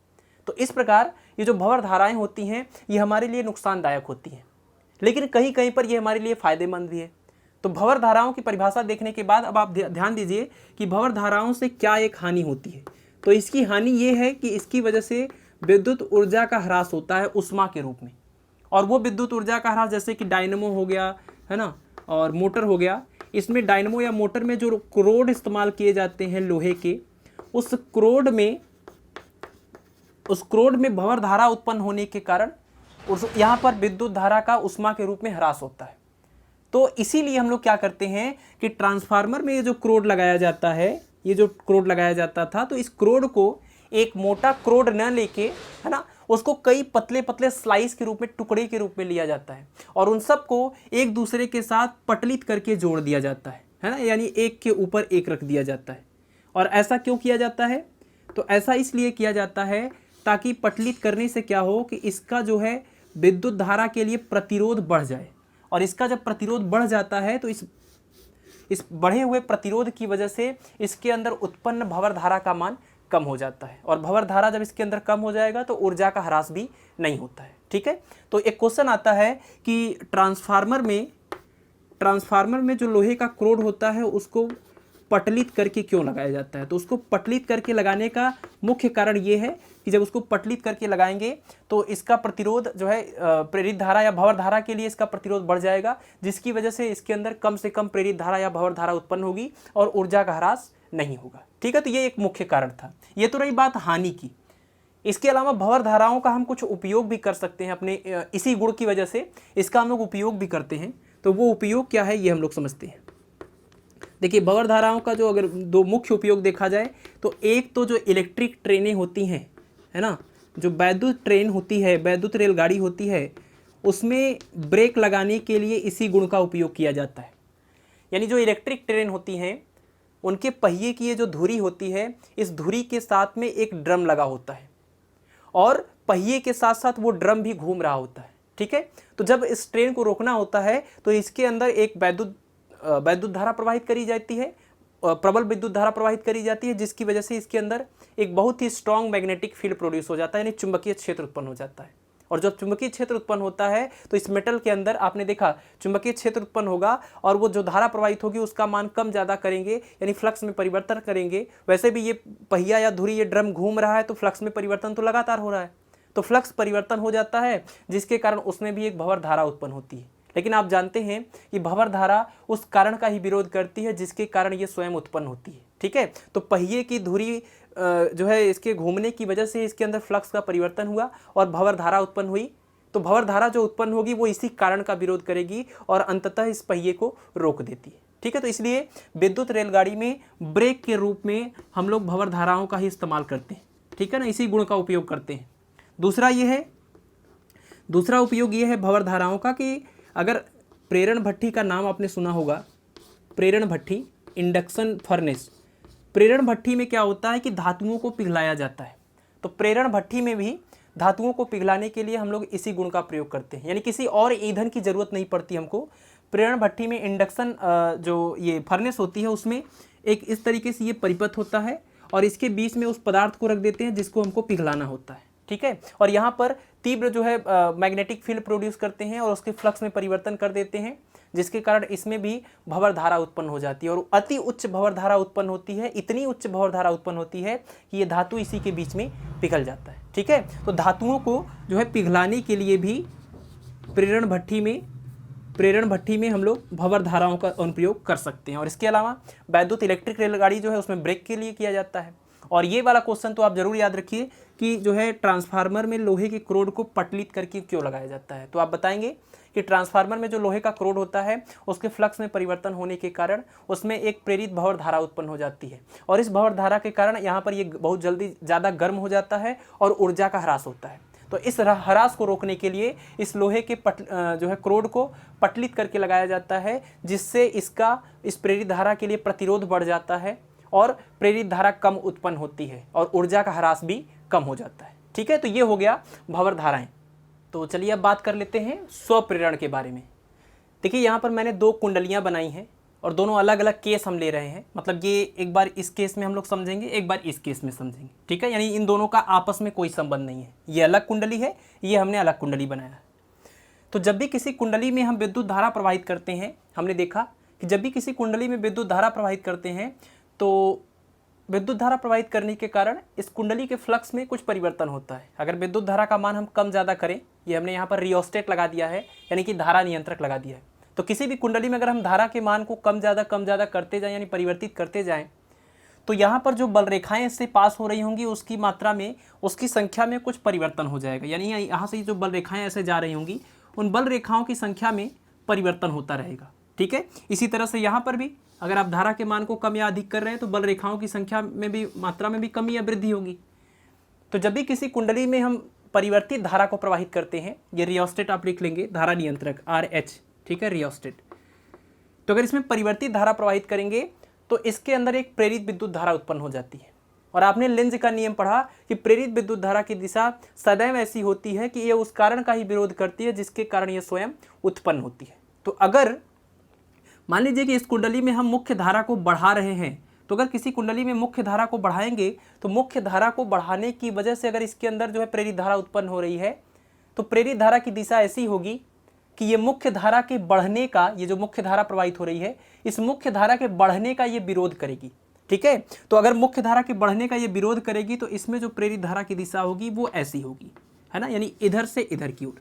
तो इस प्रकार ये जो भंवर धाराएं होती हैं ये हमारे लिए नुकसानदायक होती हैं, लेकिन कहीं कहीं पर ये हमारे लिए फ़ायदेमंद भी है। तो भंवर धाराओं की परिभाषा देखने के बाद अब आप ध्यान दीजिए कि भंवर धाराओं से क्या एक हानि होती है। तो इसकी हानि ये है कि इसकी वजह से विद्युत ऊर्जा का ह्रास होता है उष्मा के रूप में। और वो विद्युत ऊर्जा का ह्रास जैसे कि डायनमो हो गया है ना, और मोटर हो गया, इसमें डायनमो या मोटर में जो क्रोड इस्तेमाल किए जाते हैं लोहे के, उस क्रोड में भंवर धारा उत्पन्न होने के कारण यहाँ पर विद्युत धारा का उष्मा के रूप में ह्रास होता है। तो इसीलिए हम लोग क्या करते हैं कि ट्रांसफार्मर में ये जो क्रोड लगाया जाता है, ये जो क्रोड लगाया जाता था, तो इस क्रोड को एक मोटा क्रोड न लेके, है ना, उसको कई पतले पतले स्लाइस के रूप में, टुकड़े के रूप में लिया जाता है और उन सब को एक दूसरे के साथ पटलित करके जोड़ दिया जाता है ना, यानी एक के ऊपर एक रख दिया जाता है। और ऐसा क्यों किया जाता है? तो ऐसा इसलिए किया जाता है ताकि पटलित करने से क्या हो कि इसका जो है विद्युत धारा के लिए प्रतिरोध बढ़ जाए, और इसका जब प्रतिरोध बढ़ जाता है तो इस बढ़े हुए प्रतिरोध की वजह से इसके अंदर उत्पन्न भंवर धारा का मान कम हो जाता है, और भंवर धारा जब इसके अंदर कम हो जाएगा तो ऊर्जा का ह्रास भी नहीं होता है। ठीक है, तो एक क्वेश्चन आता है कि ट्रांसफार्मर में जो लोहे का क्रोड होता है उसको पटलित करके क्यों लगाया जाता है? तो उसको पटलित करके लगाने का मुख्य कारण ये है कि जब उसको पटलित करके लगाएंगे तो इसका प्रतिरोध जो है प्रेरित धारा या भंवर धारा के लिए इसका प्रतिरोध बढ़ जाएगा, जिसकी वजह से इसके अंदर कम से कम प्रेरित धारा या भंवर धारा उत्पन्न होगी और ऊर्जा का ह्रास नहीं होगा। ठीक है, तो ये एक मुख्य कारण था। ये तो रही बात हानि की। इसके अलावा भंवर धाराओं का हम कुछ उपयोग भी कर सकते हैं अपने इसी गुण की वजह से इसका हम लोग उपयोग भी करते हैं। तो वो उपयोग क्या है ये हम लोग समझते हैं। देखिए भंवर धाराओं का जो अगर दो मुख्य उपयोग देखा जाए तो एक तो जो इलेक्ट्रिक ट्रेनें होती हैं, है ना, जो वैद्युत ट्रेन होती है, वैद्युत रेलगाड़ी होती है, उसमें ब्रेक लगाने के लिए इसी गुण का उपयोग किया जाता है। यानी जो इलेक्ट्रिक ट्रेन होती हैं उनके पहिए की ये जो धुरी होती है, इस धुरी के साथ में एक ड्रम लगा होता है और पहिए के साथ साथ वो ड्रम भी घूम रहा होता है। ठीक है। तो जब इस ट्रेन को रोकना होता है तो इसके अंदर एक वैद्युत धारा प्रवाहित करी जाती है, प्रबल विद्युत धारा प्रवाहित करी जाती है, जिसकी वजह से इसके अंदर एक बहुत ही स्ट्रॉन्ग मैग्नेटिक फील्ड प्रोड्यूस हो जाता है, यानी चुंबकीय क्षेत्र उत्पन्न हो जाता है। और जब चुंबकीय क्षेत्र उत्पन्न होता है तो इस मेटल के अंदर आपने देखा चुंबकीय क्षेत्र उत्पन्न होगा और वो जो धारा प्रवाहित होगी उसका मान कम ज़्यादा करेंगे, यानी फ्लक्स में परिवर्तन करेंगे। वैसे भी ये पहिया या धुरी, ये ड्रम घूम रहा है तो फ्लक्स में परिवर्तन तो लगातार हो रहा है, तो फ्लक्स परिवर्तन हो जाता है, जिसके कारण उसमें भी एक भंवर धारा उत्पन्न होती है। लेकिन आप जानते हैं कि भंवर धारा उस कारण का ही विरोध करती है जिसके कारण ये स्वयं उत्पन्न होती है, ठीक है। तो पहिए की धुरी जो है इसके घूमने की वजह से इसके अंदर फ्लक्स का परिवर्तन हुआ और भंवर धारा उत्पन्न हुई। तो भंवर धारा जो उत्पन्न होगी वो इसी कारण का विरोध करेगी और अंततः इस पहिए को रोक देती है, ठीक है। तो इसलिए विद्युत रेलगाड़ी में ब्रेक के रूप में हम लोग भंवर धाराओं का ही इस्तेमाल करते हैं, ठीक है ना, इसी गुण का उपयोग करते हैं। दूसरा उपयोग ये है भंवर धाराओं का कि अगर प्रेरण भट्ठी का नाम आपने सुना होगा, प्रेरण भट्ठी, इंडक्शन फर्नेस। प्रेरण भट्ठी में क्या होता है कि धातुओं को पिघलाया जाता है। तो प्रेरण भट्ठी में भी धातुओं को पिघलाने के लिए हम लोग इसी गुण का प्रयोग करते हैं, यानी किसी और ईंधन की ज़रूरत नहीं पड़ती हमको। प्रेरण भट्ठी में इंडक्शन जो ये फर्नेस होती है उसमें एक इस तरीके से ये परिपथ होता है और इसके बीच में उस पदार्थ को रख देते हैं जिसको हमको पिघलाना होता है, ठीक है। और यहाँ पर तीव्र जो है मैग्नेटिक फील्ड प्रोड्यूस करते हैं और उसके फ्लक्स में परिवर्तन कर देते हैं, जिसके कारण इसमें भी भंवर धारा उत्पन्न हो जाती है और अति उच्च भंवर धारा उत्पन्न होती है। इतनी उच्च भंवर धारा उत्पन्न होती है कि ये धातु इसी के बीच में पिघल जाता है, ठीक है। तो धातुओं को जो है पिघलाने के लिए भी प्रेरण भट्ठी में हम लोग भंवर धाराओं का अनुप्रयोग कर सकते हैं। और इसके अलावा वैद्युत इलेक्ट्रिक रेलगाड़ी जो है उसमें ब्रेक के लिए किया जाता है। और ये वाला क्वेश्चन तो आप जरूर याद रखिए कि जो है ट्रांसफार्मर में लोहे के क्रोड को पटलित करके क्यों लगाया जाता है। तो आप बताएंगे कि ट्रांसफार्मर में जो लोहे का क्रोड होता है उसके फ्लक्स में परिवर्तन होने के कारण उसमें एक प्रेरित भंवर धारा उत्पन्न हो जाती है और इस भंवर धारा के कारण यहाँ पर ये बहुत जल्दी ज़्यादा गर्म हो जाता है और ऊर्जा का ह्रास होता है। तो इस ह्रास को रोकने के लिए इस लोहे के जो है क्रोड को पटलित करके लगाया जाता है, जिससे इस प्रेरित धारा के लिए प्रतिरोध बढ़ जाता है और प्रेरित धारा कम उत्पन्न होती है और ऊर्जा का ह्रास भी कम हो जाता है, ठीक है। तो ये हो गया भंवर धाराएं। तो चलिए अब बात कर लेते हैं स्वप्रेरण के बारे में। देखिए यहाँ पर मैंने दो कुंडलियाँ बनाई हैं और दोनों अलग अलग केस हम ले रहे हैं, मतलब ये एक बार इस केस में हम लोग समझेंगे, एक बार इस केस में समझेंगे, ठीक है। यानी इन दोनों का आपस में कोई संबंध नहीं है, ये अलग कुंडली है, ये हमने अलग कुंडली बनाया है। तो जब भी किसी कुंडली में हम विद्युत धारा प्रवाहित करते हैं, हमने देखा कि जब भी किसी कुंडली में विद्युत धारा प्रवाहित करते हैं तो विद्युत धारा प्रवाहित करने के कारण इस कुंडली के फ्लक्स में कुछ परिवर्तन होता है। अगर विद्युत धारा का मान हम कम ज़्यादा करें, ये हमने यहाँ पर रियोस्टेट लगा दिया है, यानी कि धारा नियंत्रक लगा दिया है। तो किसी भी कुंडली में अगर हम धारा के मान को कम ज़्यादा करते जाएं, यानी परिवर्तित करते जाएं, तो यहाँ पर जो बल रेखाएं इससे पास हो रही होंगी उसकी मात्रा में, उसकी संख्या में कुछ परिवर्तन हो जाएगा। यानी यहाँ से जो बल रेखाएं ऐसे जा रही होंगी उन बल रेखाओं की संख्या में परिवर्तन होता रहेगा, ठीक है। इसी तरह से यहाँ पर भी अगर आप धारा के मान को कम या अधिक कर रहे हैं तो बल रेखाओं की संख्या में भी, मात्रा में भी कमी या वृद्धि होगी। तो जब भी किसी कुंडली में हम परिवर्तित धारा को प्रवाहित करते हैं, ये रियोस्टेट आप लिख लेंगे, धारा नियंत्रक RH, ठीक है, रियोस्टेट। तो अगर इसमें परिवर्तित धारा प्रवाहित करेंगे तो इसके अंदर एक प्रेरित विद्युत धारा उत्पन्न हो जाती है। और आपने लेंज का नियम पढ़ा कि प्रेरित विद्युत धारा की दिशा सदैव ऐसी होती है कि यह उस कारण का ही विरोध करती है जिसके कारण यह स्वयं उत्पन्न होती है। तो अगर मान लीजिए कि इस कुंडली में हम मुख्य धारा को बढ़ा रहे हैं, तो अगर किसी कुंडली में मुख्य धारा को बढ़ाएंगे तो मुख्य धारा को बढ़ाने की वजह से अगर इसके अंदर जो है प्रेरित धारा उत्पन्न हो रही है, तो प्रेरित धारा की दिशा ऐसी होगी कि ये मुख्य धारा के बढ़ने का, ये जो मुख्य धारा प्रवाहित हो रही है, इस मुख्य धारा के बढ़ने का ये विरोध करेगी, ठीक है। तो अगर मुख्य धारा के बढ़ने का ये विरोध करेगी तो इसमें जो प्रेरित धारा की दिशा होगी वो ऐसी होगी, है ना, यानी इधर से इधर की ओर।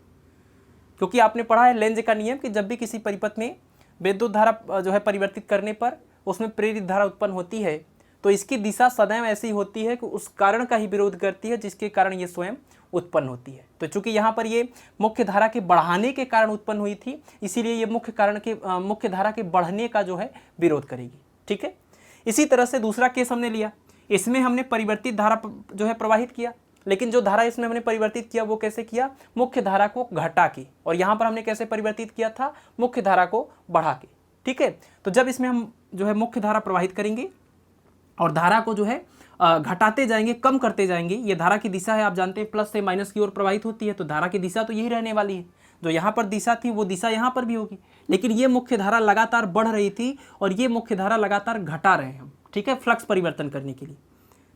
क्योंकि आपने पढ़ा है लेंज का नियम कि जब भी किसी परिपथ में विद्युत धारा जो है परिवर्तित करने पर उसमें प्रेरित धारा उत्पन्न होती है तो इसकी दिशा सदैव ऐसी होती है कि उस कारण का ही विरोध करती है जिसके कारण ये स्वयं उत्पन्न होती है। तो चूंकि यहाँ पर ये मुख्य धारा के बढ़ाने के कारण उत्पन्न हुई थी, इसीलिए ये मुख्य धारा के बढ़ने का जो है विरोध करेगी, ठीक है। इसी तरह से दूसरा केस हमने लिया, इसमें हमने परिवर्तित धारा जो है प्रवाहित किया, लेकिन जो धारा इसमें हमने परिवर्तित किया वो कैसे किया, मुख्य धारा को घटा के। और यहाँ पर हमने कैसे परिवर्तित किया था, मुख्य धारा को बढ़ा के, ठीक है। तो जब इसमें हम जो है मुख्य धारा प्रवाहित करेंगे और धारा को जो है घटाते जाएंगे, कम करते जाएंगे, ये धारा की दिशा है, आप जानते हैं प्लस से माइनस की ओर प्रवाहित होती है, तो धारा की दिशा तो यही रहने वाली है। जो यहाँ पर दिशा थी वो दिशा यहाँ पर भी होगी, लेकिन ये मुख्य धारा लगातार बढ़ रही थी और ये मुख्य धारा लगातार घटा रहे हैं हम, ठीक है, फ्लक्स परिवर्तन करने के लिए।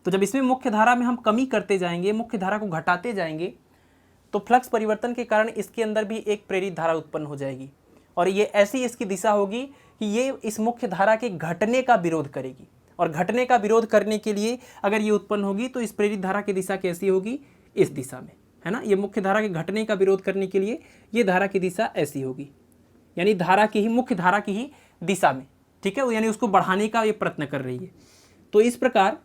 तो जब इसमें मुख्य धारा में हम कमी करते जाएंगे, मुख्य धारा को घटाते जाएंगे, तो फ्लक्स परिवर्तन के कारण इसके अंदर भी एक प्रेरित धारा उत्पन्न हो जाएगी और ये ऐसी इसकी दिशा होगी कि ये इस मुख्य धारा के घटने का विरोध करेगी। और घटने का विरोध करने के लिए अगर ये उत्पन्न होगी तो इस प्रेरित धारा की दिशा कैसी होगी, इस दिशा में, है ना। ये मुख्य धारा के घटने का विरोध करने के लिए ये धारा की दिशा ऐसी होगी, यानी धारा की ही, मुख्य धारा की ही दिशा में, ठीक है, यानी उसको बढ़ाने का ये प्रयत्न कर रही है। तो इस प्रकार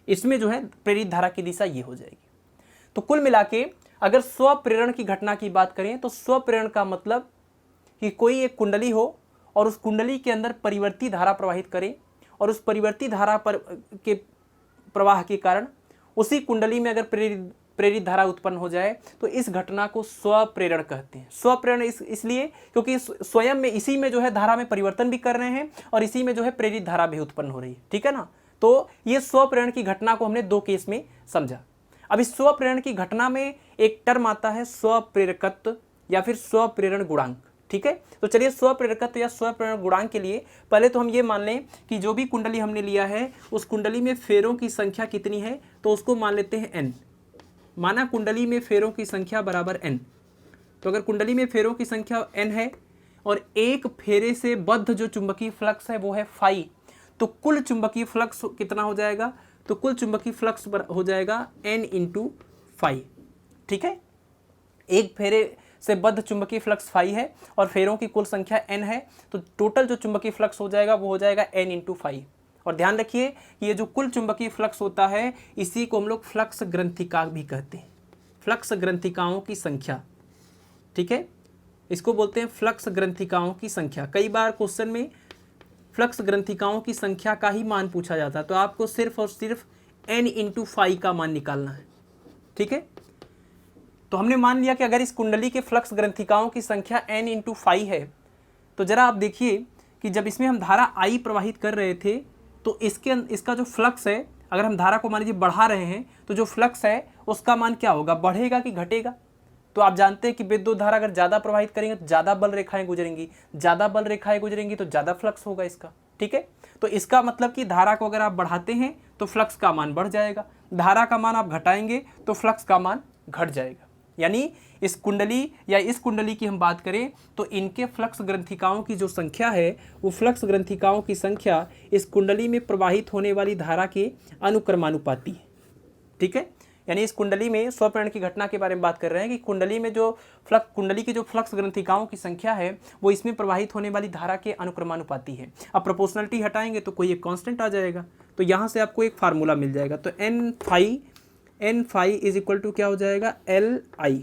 इसमें जो है प्रेरित धारा की दिशा ये हो जाएगी। तो कुल मिला के अगर स्वप्रेरण की घटना की बात करें तो स्वप्रेरण का मतलब कि कोई एक कुंडली हो और उस कुंडली के अंदर परिवर्ती धारा प्रवाहित करे और उस परिवर्ती धारा पर के प्रवाह के कारण उसी कुंडली में अगर प्रेरित धारा उत्पन्न हो जाए तो इस घटना को स्वप्रेरण कहते हैं। स्वप्रेरण इसलिए क्योंकि स्वयं में इसी में जो है धारा में परिवर्तन भी कर रहे हैं और इसी में जो है प्रेरित धारा भी उत्पन्न हो रही है, ठीक है ना। तो ये स्वप्रेरण की घटना को हमने दो केस में समझा। अब इस स्वप्रेरण की घटना में एक टर्म आता है स्वप्रेरकत्व या फिर स्वप्रेरण गुणांक, ठीक है। तो चलिए स्वप्रेरकत्व या स्वप्रेरण गुणांक के लिए पहले तो हम ये मान लें कि जो भी कुंडली हमने लिया है उस कुंडली में फेरों की संख्या कितनी है, तो उसको मान लेते हैं n। माना कुंडली में फेरों की संख्या बराबर n। तो अगर कुंडली में फेरों की संख्या n है और एक फेरे से बद्ध जो चुंबकीय फ्लक्स है वो है फाई, तो कुल चुंबकीय फ्लक्स कितना हो जाएगा, तो कुल चुंबकीय फ्लक्स हो जाएगा n × फाई, ठीक है। एक फेरे से बद्ध चुंबकीय फ्लक्स फाई है और फेरों की कुल संख्या n है, तो टोटल जो चुंबकीय फ्लक्स हो जाएगा वो हो जाएगा n × फाई। और ध्यान रखिए कि ये जो कुल चुंबकीय फ्लक्स होता है इसी को हम लोग फ्लक्स ग्रंथिका भी कहते हैं, फ्लक्स ग्रंथिकाओं की संख्या, ठीक है, इसको बोलते हैं फ्लक्स ग्रंथिकाओं की संख्या। कई बार क्वेश्चन में फ्लक्स ग्रंथिकाओं की संख्या का ही मान पूछा जाता है, तो आपको सिर्फ और सिर्फ n × फाई का मान निकालना है, ठीक है। तो हमने मान लिया कि अगर इस कुंडली के फ्लक्स ग्रंथिकाओं की संख्या n × फाई है, तो जरा आप देखिए कि जब इसमें हम धारा I प्रवाहित कर रहे थे तो इसका जो फ्लक्स है, अगर हम धारा को मान लीजिए बढ़ा रहे हैं तो जो फ्लक्स है उसका मान क्या होगा, बढ़ेगा कि घटेगा। तो आप जानते हैं कि विद्युत धारा अगर ज़्यादा प्रवाहित करेंगे तो ज़्यादा बल रेखाएं गुजरेंगी, ज़्यादा बल रेखाएं गुजरेंगी तो ज़्यादा फ्लक्स होगा इसका, ठीक है। तो इसका मतलब कि धारा को अगर आप बढ़ाते हैं तो फ्लक्स का मान बढ़ जाएगा, धारा का मान आप घटाएंगे तो फ्लक्स का मान घट जाएगा। यानी इस कुंडली या इस कुंडली की हम बात करें तो इनके फ्लक्स ग्रंथिकाओं की जो संख्या है वो फ्लक्स ग्रंथिकाओं की संख्या इस कुंडली में प्रवाहित होने वाली धारा के अनुक्रमानुपाती है, ठीक है। यानी इस कुंडली में स्वप्रेरण की घटना के बारे में बात कर रहे हैं कि कुंडली में जो कुंडली की जो फ्लक्स ग्रंथिकाओं की संख्या है वो इसमें प्रवाहित होने वाली धारा के अनुक्रमानुपाती है। अब प्रोपोर्शनलिटी हटाएंगे तो कोई एक कांस्टेंट आ जाएगा, तो यहाँ से आपको एक फार्मूला मिल जाएगा। तो n phi is equal to क्या हो जाएगा, Li,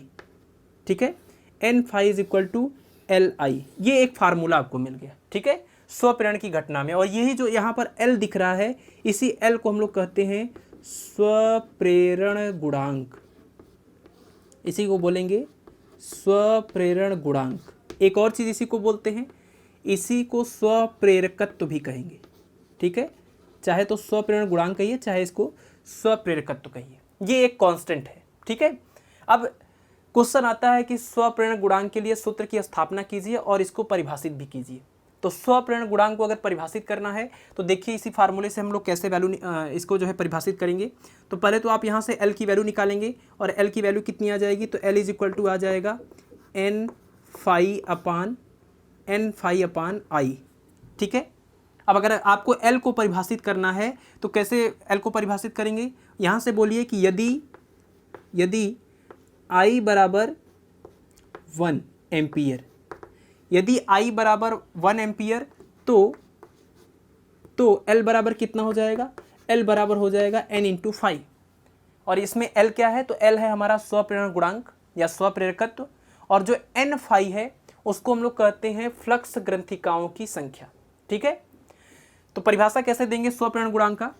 ठीक है, n phi is equal to Li। ये एक फार्मूला आपको मिल गया, ठीक है, स्वप्रेरण की घटना में। और यही जो यहाँ पर L दिख रहा है इसी L को हम लोग कहते हैं स्वप्रेरण गुणांक, इसी को बोलेंगे स्वप्रेरण गुणांक। एक और चीज़ इसी को बोलते हैं, इसी को स्वप्रेरकत्व भी कहेंगे, ठीक है। चाहे तो स्वप्रेरण गुणांक कहिए, चाहे इसको स्वप्रेरकत्व कहिए, ये एक कांस्टेंट है, ठीक है। अब क्वेश्चन आता है कि स्वप्रेरण गुणांक के लिए सूत्र की स्थापना कीजिए और इसको परिभाषित भी कीजिए। तो स्वप्रेरण गुणांक को अगर परिभाषित करना है तो देखिए इसी फार्मूले से हम लोग कैसे वैल्यू इसको जो है परिभाषित करेंगे। तो पहले तो आप यहाँ से L की वैल्यू निकालेंगे और L की वैल्यू कितनी आ जाएगी, तो L इज इक्वल टू आ जाएगा n फाई अपान I, ठीक है। अब अगर आपको L को परिभाषित करना है तो कैसे L को परिभाषित करेंगे, यहाँ से बोलिए कि यदि I बराबर 1 एम्पियर, यदि I बराबर 1 एम्पियर तो L बराबर कितना हो जाएगा, L बराबर हो जाएगा n × फाई। और इसमें L क्या है, तो L है हमारा स्वप्रेरण गुणांक या स्वप्रेरकत्व, और जो n फाई है उसको हम लोग कहते हैं फ्लक्स ग्रंथिकाओं की संख्या, ठीक है। तो परिभाषा कैसे देंगे स्वप्रेरण गुणांक का,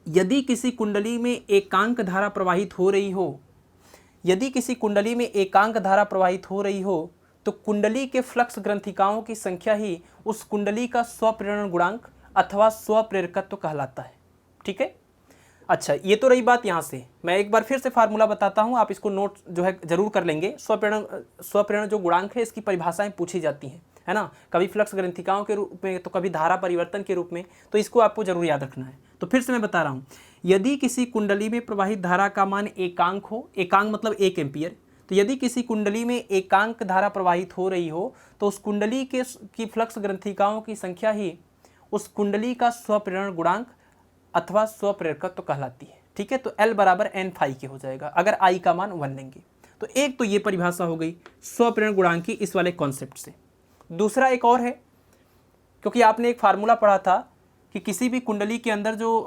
यदि किसी कुंडली में एकांक धारा प्रवाहित हो रही हो, यदि किसी कुंडली में एकांक धारा प्रवाहित हो रही हो तो कुंडली के फ्लक्स ग्रंथिकाओं की संख्या ही उस कुंडली का स्वप्रेरण गुणांक अथवा स्वप्रेरकत्व कहलाता है, ठीक है। अच्छा, ये तो रही बात यहाँ से। मैं एक बार फिर से फार्मूला बताता हूँ, आप इसको नोट जो है जरूर कर लेंगे। स्वप्रेरण जो गुणांक है इसकी परिभाषाएं पूछी जाती हैं, है ना, कभी फ्लक्स ग्रंथिकाओं के रूप में तो कभी धारा परिवर्तन के रूप में, तो इसको आपको जरूर याद रखना है। तो फिर से मैं बता रहा हूँ, यदि किसी कुंडली में प्रवाहित धारा का मान एकांक हो, एकांक मतलब 1 एम्पियर, तो यदि किसी कुंडली में एकांक धारा प्रवाहित हो रही हो तो उस कुंडली की फ्लक्स ग्रंथिकाओं की संख्या ही उस कुंडली का स्वप्रेरण गुणांक अथवा स्वप्रेरकत्व कहलाती है। ठीक है, तो L बराबर n फाई के हो जाएगा अगर I का मान 1 लेंगे। तो एक तो ये परिभाषा हो गई स्वप्रेरण गुणांक की इस वाले कॉन्सेप्ट से। दूसरा एक और है, क्योंकि आपने एक फार्मूला पढ़ा था कि किसी भी कुंडली के अंदर जो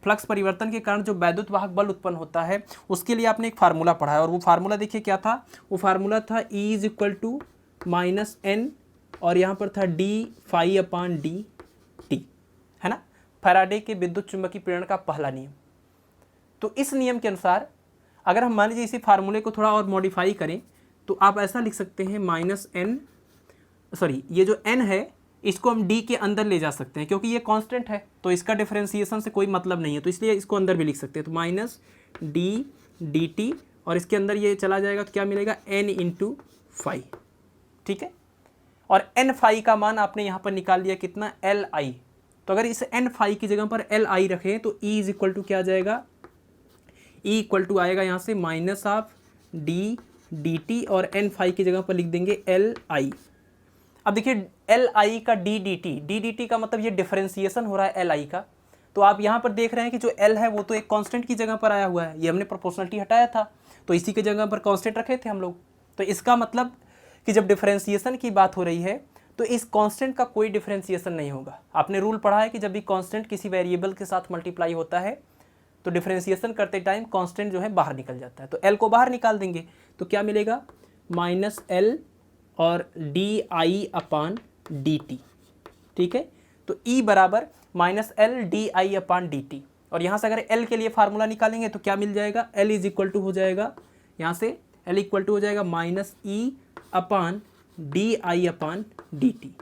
फ्लक्स परिवर्तन के कारण जो वैद्युत वाहक बल उत्पन्न होता है उसके लिए आपने एक फार्मूला पढ़ा है, और वो फार्मूला देखिए क्या था। वो फार्मूला था E is equal to minus n और यहाँ पर था d phi upon D T, है ना, फैराडे के विद्युत चुंबकीय प्रेरण का पहला नियम। तो इस नियम के अनुसार अगर हम मान लीजिए इसी फार्मूले को थोड़ा और मॉडिफाई करें तो आप ऐसा लिख सकते हैं माइनस n, सॉरी ये जो n है इसको हम d के अंदर ले जा सकते हैं, क्योंकि ये कांस्टेंट है तो इसका डिफरेंशिएशन से कोई मतलब नहीं है, तो इसलिए इसको अंदर भी लिख सकते हैं। तो माइनस डी डी टी और इसके अंदर ये चला जाएगा तो क्या मिलेगा n इंटू फाई। ठीक है, और n फाई का मान आपने यहाँ पर निकाल लिया कितना, एल आई। तो अगर इस n फाई की जगह पर एल आई रखें तो E इज इक्वल टू क्या आ जाएगा, E इक्वल टू आएगा यहाँ से minus of D D T और n फाई की जगह पर लिख देंगे एल आई। अब देखिए एल आई का डी डी टी का मतलब ये डिफरेंशिएशन हो रहा है एल आई का। तो आप यहाँ पर देख रहे हैं कि जो L है वो तो एक कांस्टेंट की जगह पर आया हुआ है, ये हमने प्रोपोर्शनलिटी हटाया था तो इसी की जगह पर कांस्टेंट रखे थे हम लोग। तो इसका मतलब कि जब डिफरेंशिएशन की बात हो रही है तो इस कांस्टेंट का कोई डिफरेंशिएशन नहीं होगा। आपने रूल पढ़ा है कि जब भी कांस्टेंट किसी वेरिएबल के साथ मल्टीप्लाई होता है तो डिफरेंशिएशन करते टाइम कांस्टेंट जो है बाहर निकल जाता है। तो L को बाहर निकाल देंगे तो क्या मिलेगा, माइनस L और D I upon D T. ठीक है, तो E बराबर minus L D I upon D T, और यहाँ से अगर L के लिए फार्मूला निकालेंगे तो क्या मिल जाएगा, L इज इक्वल टू हो जाएगा, यहाँ से L इक्वल टू हो जाएगा minus E upon D I upon D T.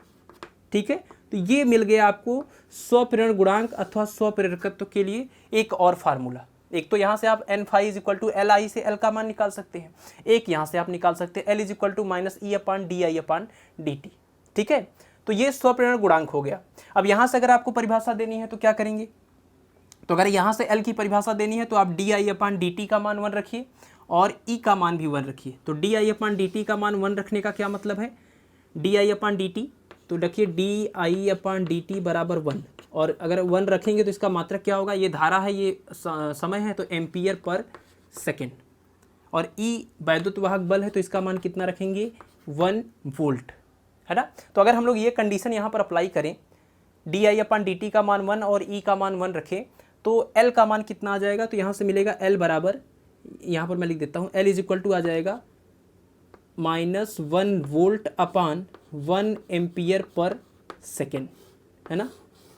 ठीक है, तो ये मिल गया आपको स्वप्रेरण गुणांक अथवा स्वप्रेरकत्व के लिए एक और फार्मूला। एक तो यहाँ से आप n phi is equal to L I से L का मान निकाल सकते हैं, एक यहाँ से आप निकाल सकते हैं L is equal to minus E upon D I upon D T. ठीक है, तो ये स्वप्रेरण गुणांक हो गया। अब यहाँ से अगर आपको परिभाषा देनी है तो क्या करेंगे, तो अगर यहाँ से L की परिभाषा देनी है तो आप D I upon D T का मान 1 रखिए और E का मान भी 1 रखिए। तो D I upon D T का मान 1 रखने का क्या मतलब है, D I upon D T, तो रखिए D I upon D T बराबर 1, और अगर 1 रखेंगे तो इसका मात्रक क्या होगा, ये धारा है ये समय है तो एम्पियर पर सेकेंड, और E वैद्युत वाहक बल है तो इसका मान कितना रखेंगे 1 वोल्ट, है ना। तो अगर हम लोग ये कंडीशन यहाँ पर अप्लाई करें, D I upon D T का मान 1 और E का मान 1 रखें तो L का मान कितना आ जाएगा, तो यहाँ से मिलेगा L बराबर, यहाँ पर मैं लिख देता हूँ, L इज इक्वल टू आ जाएगा माइनस 1 वोल्ट अपान 1 एम्पियर पर सेकेंड, है ना।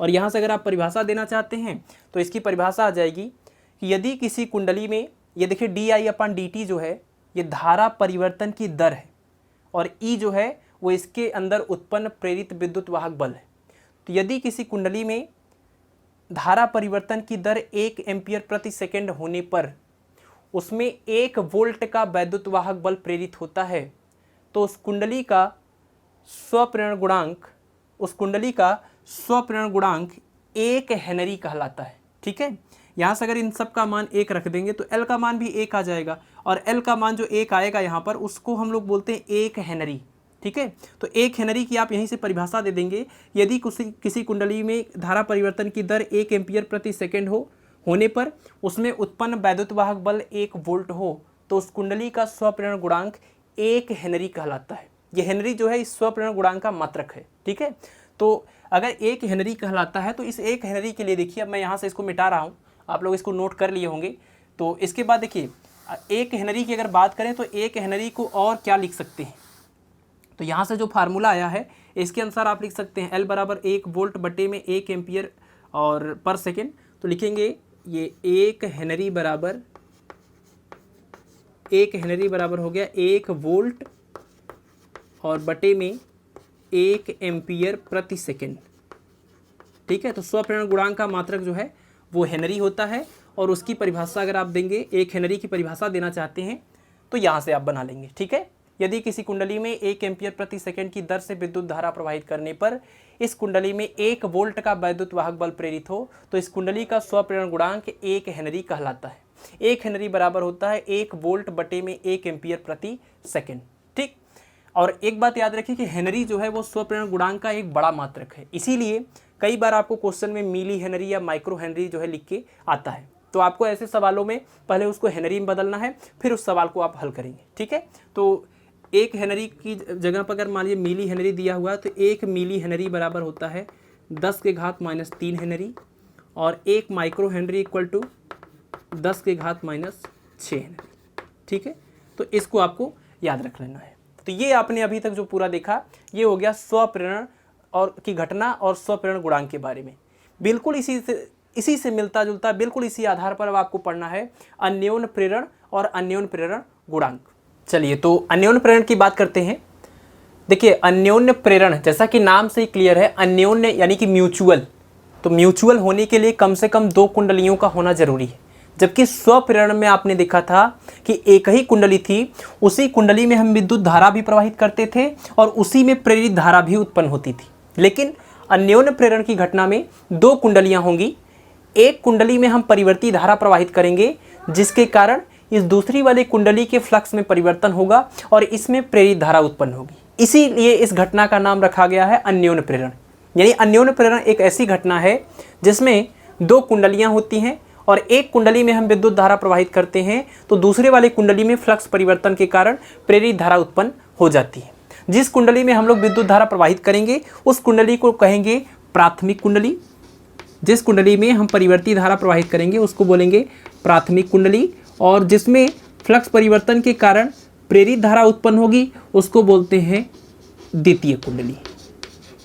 और यहाँ से अगर आप परिभाषा देना चाहते हैं तो इसकी परिभाषा आ जाएगी कि यदि किसी कुंडली में, ये देखिए D I upon D T जो है ये धारा परिवर्तन की दर है और E जो है वो इसके अंदर उत्पन्न प्रेरित विद्युत वाहक बल है। तो यदि किसी कुंडली में धारा परिवर्तन की दर 1 एम्पियर प्रति सेकेंड होने पर उसमें 1 वोल्ट का वैद्युत वाहक बल प्रेरित होता है तो उस कुंडली का स्वप्रेरण गुणांक 1 हेनरी कहलाता है। ठीक है, यहाँ से अगर इन सब का मान 1 रख देंगे तो L का मान भी 1 आ जाएगा, और L का मान जो 1 आएगा यहाँ पर उसको हम लोग बोलते हैं 1 हेनरी। ठीक है, तो 1 हेनरी की आप यहीं से परिभाषा दे देंगे, यदि किसी कुंडली में धारा परिवर्तन की दर 1 एम्पियर प्रति सेकेंड होने पर उसमें उत्पन्न वैद्युत वाहक बल 1 वोल्ट हो तो उस कुंडली का स्वप्रेरण गुणांक 1 हेनरी कहलाता है। ये हेनरी जो है इस स्वप्रेरण गुणांक का मात्रक है। ठीक है, तो अगर 1 हेनरी कहलाता है तो इस 1 हेनरी के लिए देखिए, अब मैं यहाँ से इसको मिटा रहा हूँ, आप लोग इसको नोट कर लिए होंगे। तो इसके बाद देखिए 1 हेनरी की अगर बात करें तो 1 हेनरी को और क्या लिख सकते हैं, तो यहाँ से जो फार्मूला आया है इसके अनुसार आप लिख सकते हैं L बराबर 1 वोल्ट बटे में 1 एम्पियर और पर सेकेंड। तो लिखेंगे ये 1 हेनरी बराबर हो गया 1 वोल्ट और बटे में 1 एम्पियर प्रति सेकेंड। ठीक है, तो स्वप्रेरण गुणांक का मात्रक जो है वो हेनरी होता है और उसकी परिभाषा अगर आप देंगे, 1 हेनरी की परिभाषा देना चाहते हैं तो यहाँ से आप बना लेंगे। ठीक है, यदि किसी कुंडली में 1 एम्पीयर प्रति सेकंड की दर से विद्युत धारा प्रवाहित करने पर इस कुंडली में 1 वोल्ट का वैद्युत वाहक बल प्रेरित हो तो इस कुंडली का स्वप्रेरण गुणांक 1 हेनरी कहलाता है। 1 हेनरी बराबर होता है 1 वोल्ट बटे में 1 एम्पीयर प्रति सेकंड। ठीक, और एक बात याद रखिए कि हेनरी जो है वो स्वप्रेरण गुणांक का एक बड़ा मात्रक है, इसीलिए कई बार आपको क्वेश्चन में मिली हेनरी या माइक्रो हेनरी जो है लिख के आता है। तो आपको ऐसे सवालों में पहले उसको हेनरी में बदलना है, फिर उस सवाल को आप हल करेंगे। ठीक है, तो 1 हेनरी की जगह पर अगर मान लीजिए मिली हेनरी दिया हुआ है तो 1 मिली हेनरी बराबर होता है 10 के घात -3 हेनरी, और 1 माइक्रो हेनरी इक्वल टू 10 के घात -6 हेनरी। ठीक है, तो इसको आपको याद रख लेना है। तो ये आपने अभी तक जो पूरा देखा ये हो गया स्वप्रेरण और की घटना और स्वप्रेरण गुणांक के बारे में। बिल्कुल इसी से मिलता जुलता, बिल्कुल इसी आधार पर अब आपको पढ़ना है अन्योन्य प्रेरण और अन्योन्य प्रेरण गुणांक। चलिए, तो अन्योन्य प्रेरण की बात करते हैं। देखिए, अन्योन्य प्रेरण जैसा कि नाम से ही क्लियर है, अन्योन्य यानी कि म्यूचुअल। तो म्यूचुअल होने के लिए कम से कम 2 कुंडलियों का होना जरूरी है, जबकि स्वप्रेरण में आपने देखा था कि एक ही कुंडली थी, उसी कुंडली में हम विद्युत धारा भी प्रवाहित करते थे और उसी में प्रेरित धारा भी उत्पन्न होती थी। लेकिन अन्योन्य प्रेरण की घटना में 2 कुंडलियां होंगी। एक कुंडली में हम परिवर्ती धारा प्रवाहित करेंगे, जिसके कारण इस दूसरी वाली कुंडली के फ्लक्स में परिवर्तन होगा और इसमें प्रेरित धारा उत्पन्न होगी। इसीलिए इस घटना का नाम रखा गया है अन्योन्य प्रेरण। यानी अन्योन्य प्रेरण एक ऐसी घटना है जिसमें 2 कुंडलियां होती हैं और एक कुंडली में हम विद्युत धारा प्रवाहित करते हैं तो दूसरे वाले कुंडली में फ्लक्स परिवर्तन के कारण प्रेरित धारा उत्पन्न हो जाती है। जिस कुंडली में हम लोग विद्युत धारा प्रवाहित करेंगे उस कुंडली को कहेंगे प्राथमिक कुंडली। जिस कुंडली में हम परिवर्ती धारा प्रवाहित करेंगे उसको बोलेंगे प्राथमिक कुंडली, और जिसमें फ्लक्स परिवर्तन के कारण प्रेरित धारा उत्पन्न होगी उसको बोलते हैं द्वितीय कुंडली।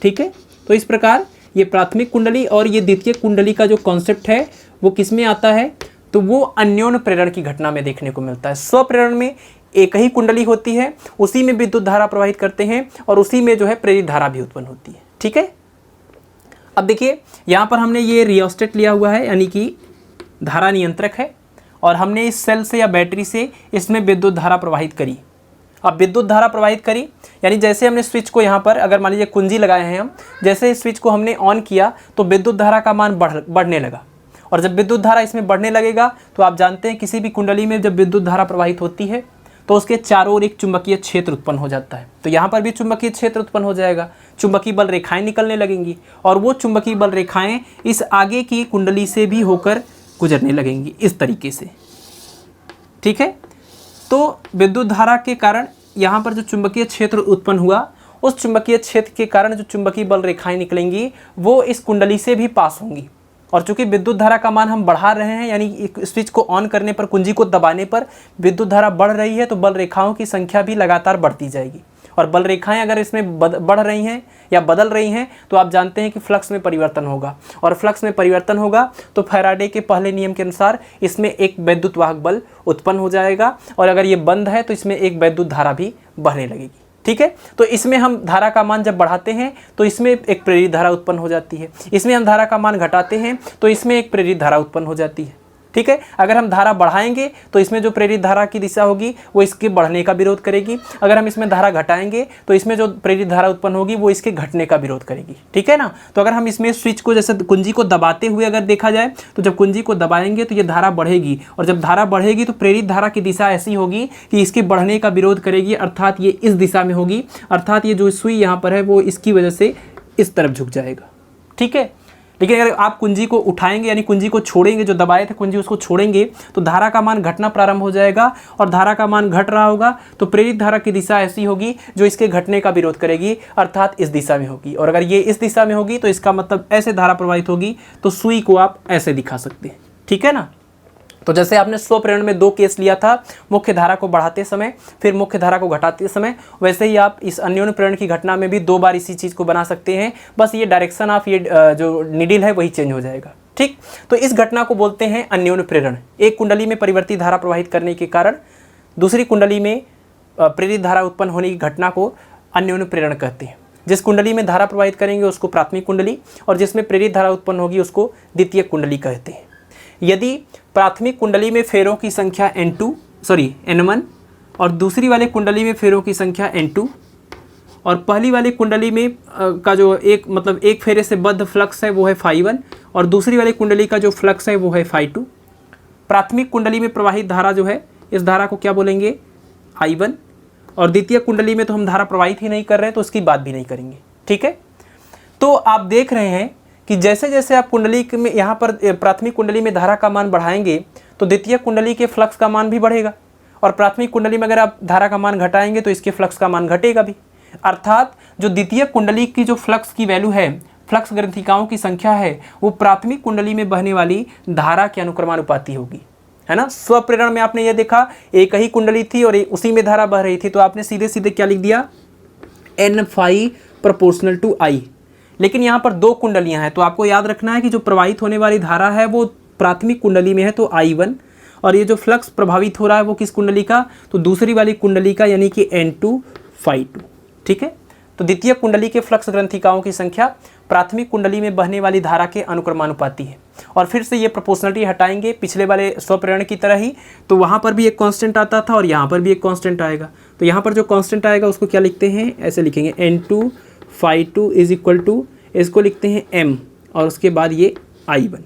ठीक है, तो इस प्रकार ये प्राथमिक कुंडली और ये द्वितीय कुंडली का जो कॉन्सेप्ट है वो किस में आता है, तो वो अन्योन्य प्रेरण की घटना में देखने को मिलता है। स्वप्रेरण में एक ही कुंडली होती है, उसी में विद्युत धारा प्रवाहित करते हैं और उसी में जो है प्रेरित धारा भी उत्पन्न होती है। ठीक है, अब देखिए यहाँ पर हमने ये रियोस्टेट लिया हुआ है, यानी कि धारा नियंत्रक है, और हमने इस सेल से या बैटरी से इसमें विद्युत धारा प्रवाहित करी। अब विद्युत धारा प्रवाहित करी यानी जैसे हमने स्विच को यहाँ पर अगर मान लीजिए कुंजी लगाए हैं हम, जैसे इस स्विच को हमने ऑन किया तो विद्युत धारा का मान बढ़ने लगा, और जब विद्युत धारा इसमें बढ़ने लगेगा तो आप जानते हैं किसी भी कुंडली में जब विद्युत धारा प्रवाहित होती है तो उसके चारों ओर एक चुंबकीय क्षेत्र उत्पन्न हो जाता है। तो यहाँ पर भी चुंबकीय क्षेत्र उत्पन्न हो जाएगा, चुंबकीय बल रेखाएं निकलने लगेंगी और वो चुंबकीय बल रेखाएं इस आगे की कुंडली से भी होकर गुजरने लगेंगी इस तरीके से। ठीक है, तो विद्युत धारा के कारण यहाँ पर जो चुंबकीय क्षेत्र उत्पन्न हुआ उस चुंबकीय क्षेत्र के कारण जो चुंबकीय बल रेखाएं निकलेंगी वो इस कुंडली से भी पास होंगी, और चूंकि विद्युत धारा का मान हम बढ़ा रहे हैं यानी स्विच को ऑन करने पर, कुंजी को दबाने पर विद्युत धारा बढ़ रही है तो बल रेखाओं की संख्या भी लगातार बढ़ती जाएगी, और बल रेखाएं अगर इसमें बढ़ रही हैं या बदल रही हैं तो आप जानते हैं कि फ्लक्स में परिवर्तन होगा, और फ्लक्स में परिवर्तन होगा तो फैराडे के पहले नियम के अनुसार इसमें एक वैद्युत वाहक बल उत्पन्न हो जाएगा, और अगर ये बंद है तो इसमें एक वैद्युत धारा भी बहने लगेगी। ठीक है, तो इसमें हम धारा का मान जब बढ़ाते हैं तो इसमें एक प्रेरित धारा उत्पन्न हो जाती है, इसमें हम धारा का मान घटाते हैं तो इसमें एक प्रेरित धारा उत्पन्न हो जाती है। ठीक है, अगर हम धारा बढ़ाएंगे तो इसमें जो प्रेरित धारा की दिशा होगी वो इसके बढ़ने का विरोध करेगी, अगर हम इसमें धारा घटाएंगे तो इसमें जो प्रेरित धारा उत्पन्न होगी वो इसके घटने का विरोध करेगी। ठीक है ना, तो अगर हम इसमें स्विच को जैसे कुंजी को दबाते हुए अगर देखा जाए तो जब कुंजी को दबाएंगे तो ये धारा बढ़ेगी, और जब धारा बढ़ेगी तो प्रेरित धारा की दिशा ऐसी होगी कि इसके बढ़ने का विरोध करेगी, अर्थात ये इस दिशा में होगी, अर्थात ये जो सुई यहाँ पर है वो इसकी वजह से इस तरफ झुक जाएगा। ठीक है, लेकिन अगर आप कुंजी को उठाएंगे यानी कुंजी को छोड़ेंगे, जो दबाए थे कुंजी उसको छोड़ेंगे तो धारा का मान घटना प्रारंभ हो जाएगा, और धारा का मान घट रहा होगा तो प्रेरित धारा की दिशा ऐसी होगी जो इसके घटने का विरोध करेगी, अर्थात इस दिशा में होगी, और अगर ये इस दिशा में होगी तो इसका मतलब ऐसे धारा प्रवाहित होगी, तो सुई को आप ऐसे दिखा सकते हैं। ठीक है ना, तो जैसे आपने स्वप्रेरण में 2 केस लिया था, मुख्य धारा को बढ़ाते समय फिर मुख्य धारा को घटाते समय, वैसे ही आप इस अन्योन्य प्रेरण की घटना में भी 2 बार इसी चीज़ को बना सकते हैं, बस ये डायरेक्शन ऑफ ये जो नीडल है वही चेंज हो जाएगा। ठीक, तो इस घटना को बोलते हैं अन्योन्य प्रेरण। एक कुंडली में परिवर्ती धारा प्रवाहित करने के कारण दूसरी कुंडली में प्रेरित धारा उत्पन्न होने की घटना को अन्योन्य प्रेरण कहते हैं। जिस कुंडली में धारा प्रवाहित करेंगे उसको प्राथमिक कुंडली, और जिसमें प्रेरित धारा उत्पन्न होगी उसको द्वितीय कुंडली कहते हैं। यदि प्राथमिक कुंडली में फेरों की संख्या N1 और दूसरी वाले कुंडली में फेरों की संख्या N2 और पहली वाली कुंडली में का जो एक फेरे से बद्ध फ्लक्स है वो है φ1 और दूसरी वाली कुंडली का जो फ्लक्स है वो है φ2। प्राथमिक कुंडली में प्रवाहित धारा जो है, इस धारा को क्या बोलेंगे, I1, और द्वितीय कुंडली में तो हम धारा प्रवाहित ही नहीं कर रहे हैं तो उसकी बात भी नहीं करेंगे। ठीक है, तो आप देख रहे हैं कि जैसे जैसे आप कुंडली में यहाँ पर प्राथमिक कुंडली में धारा का मान बढ़ाएंगे तो द्वितीय कुंडली के फ्लक्स का मान भी बढ़ेगा, और प्राथमिक कुंडली में अगर आप धारा का मान घटाएंगे तो इसके फ्लक्स का मान घटेगा भी। अर्थात जो द्वितीय कुंडली की जो फ्लक्स की वैल्यू है, फ्लक्स ग्रंथिकाओं की संख्या है, वो प्राथमिक कुंडली में बहने वाली धारा के अनुक्रमानुपाती होगी, है ना। स्वप्रेरण में आपने ये देखा, एक ही कुंडली थी और उसी में धारा बह रही थी, तो आपने सीधे सीधे क्या लिख दिया, N phi proportional to I। लेकिन यहाँ पर दो कुंडलियाँ हैं, तो आपको याद रखना है कि जो प्रवाहित होने वाली धारा है वो प्राथमिक कुंडली में है तो I1, और ये जो फ्लक्स प्रभावित हो रहा है वो किस कुंडली का, तो दूसरी वाली कुंडली का, यानी कि N2 phi2। ठीक है, तो द्वितीय कुंडली के फ्लक्स ग्रंथिकाओं की संख्या प्राथमिक कुंडली में बहने वाली धारा के अनुक्रमानुपाती है। और फिर से ये प्रोपोर्शनलिटी हटाएंगे पिछले वाले स्वप्रेरण की तरह ही, तो वहाँ पर भी एक कांस्टेंट आता था और यहाँ पर भी एक कांस्टेंट आएगा। तो यहाँ पर जो कांस्टेंट आएगा उसको क्या लिखते हैं, ऐसे लिखेंगे N2 phi2 is equal to, इसको लिखते हैं M और उसके बाद ये I1।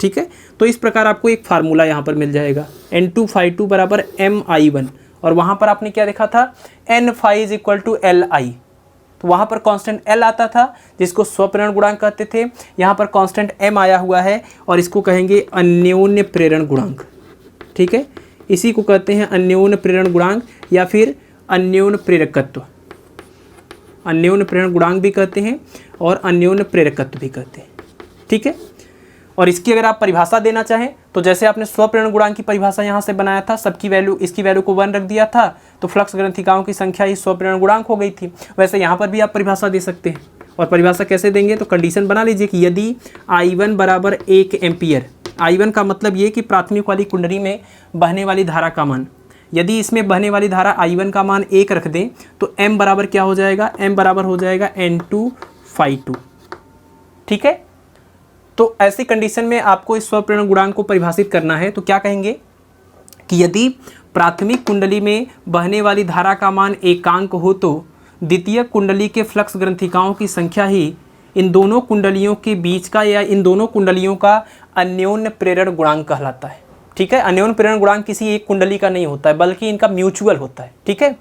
ठीक है, तो इस प्रकार आपको एक फार्मूला यहाँ पर मिल जाएगा, N2 phi2 बराबर M I1, और वहाँ पर आपने क्या देखा था, N phi is equal to Li। तो वहाँ पर कांस्टेंट L आता था जिसको स्वप्रेरण गुणांक कहते थे, यहाँ पर कांस्टेंट M आया हुआ है और इसको कहेंगे अन्योन्य प्रेरण गुणांक। ठीक है, इसी को कहते हैं अन्योन्य प्रेरण गुणांक या फिर अन्योन्य प्रेरकत्व। अन्योन्य प्रेरण गुणांक भी कहते हैं और अन्योन्य प्रेरकत्व भी कहते हैं। ठीक है, और इसकी अगर आप परिभाषा देना चाहें तो जैसे आपने स्वप्रेरण गुणांक की परिभाषा यहाँ से बनाया था, सबकी वैल्यू, इसकी वैल्यू को 1 रख दिया था तो फ्लक्स ग्रंथिकाओं की संख्या ही स्वप्रेरण गुणांक हो गई थी। वैसे यहाँ पर भी आप परिभाषा दे सकते हैं, और परिभाषा कैसे देंगे, तो कंडीशन बना लीजिए कि यदि I1 बराबर 1 एम्पियर, I1 का मतलब ये कि प्राथमिक वाली कुंडली में बहने वाली धारा का मान, यदि इसमें बहने वाली धारा I1 का मान 1 रख दें तो M बराबर क्या हो जाएगा, M बराबर हो जाएगा N2 phi2। ठीक है, तो ऐसी कंडीशन में आपको इस स्वप्रेरण गुणांक को परिभाषित करना है, तो क्या कहेंगे कि यदि प्राथमिक कुंडली में बहने वाली धारा का मान एकांक हो तो द्वितीय कुंडली के फ्लक्स ग्रंथिकाओं की संख्या ही इन दोनों कुंडलियों के बीच का या इन दोनों कुंडलियों का अन्योन्य प्रेरण गुणांक कहलाता है। ठीक है, अन्योन्य प्रेरण गुणांक किसी एक कुंडली का नहीं होता है बल्कि इनका म्यूचुअल होता है। ठीक है,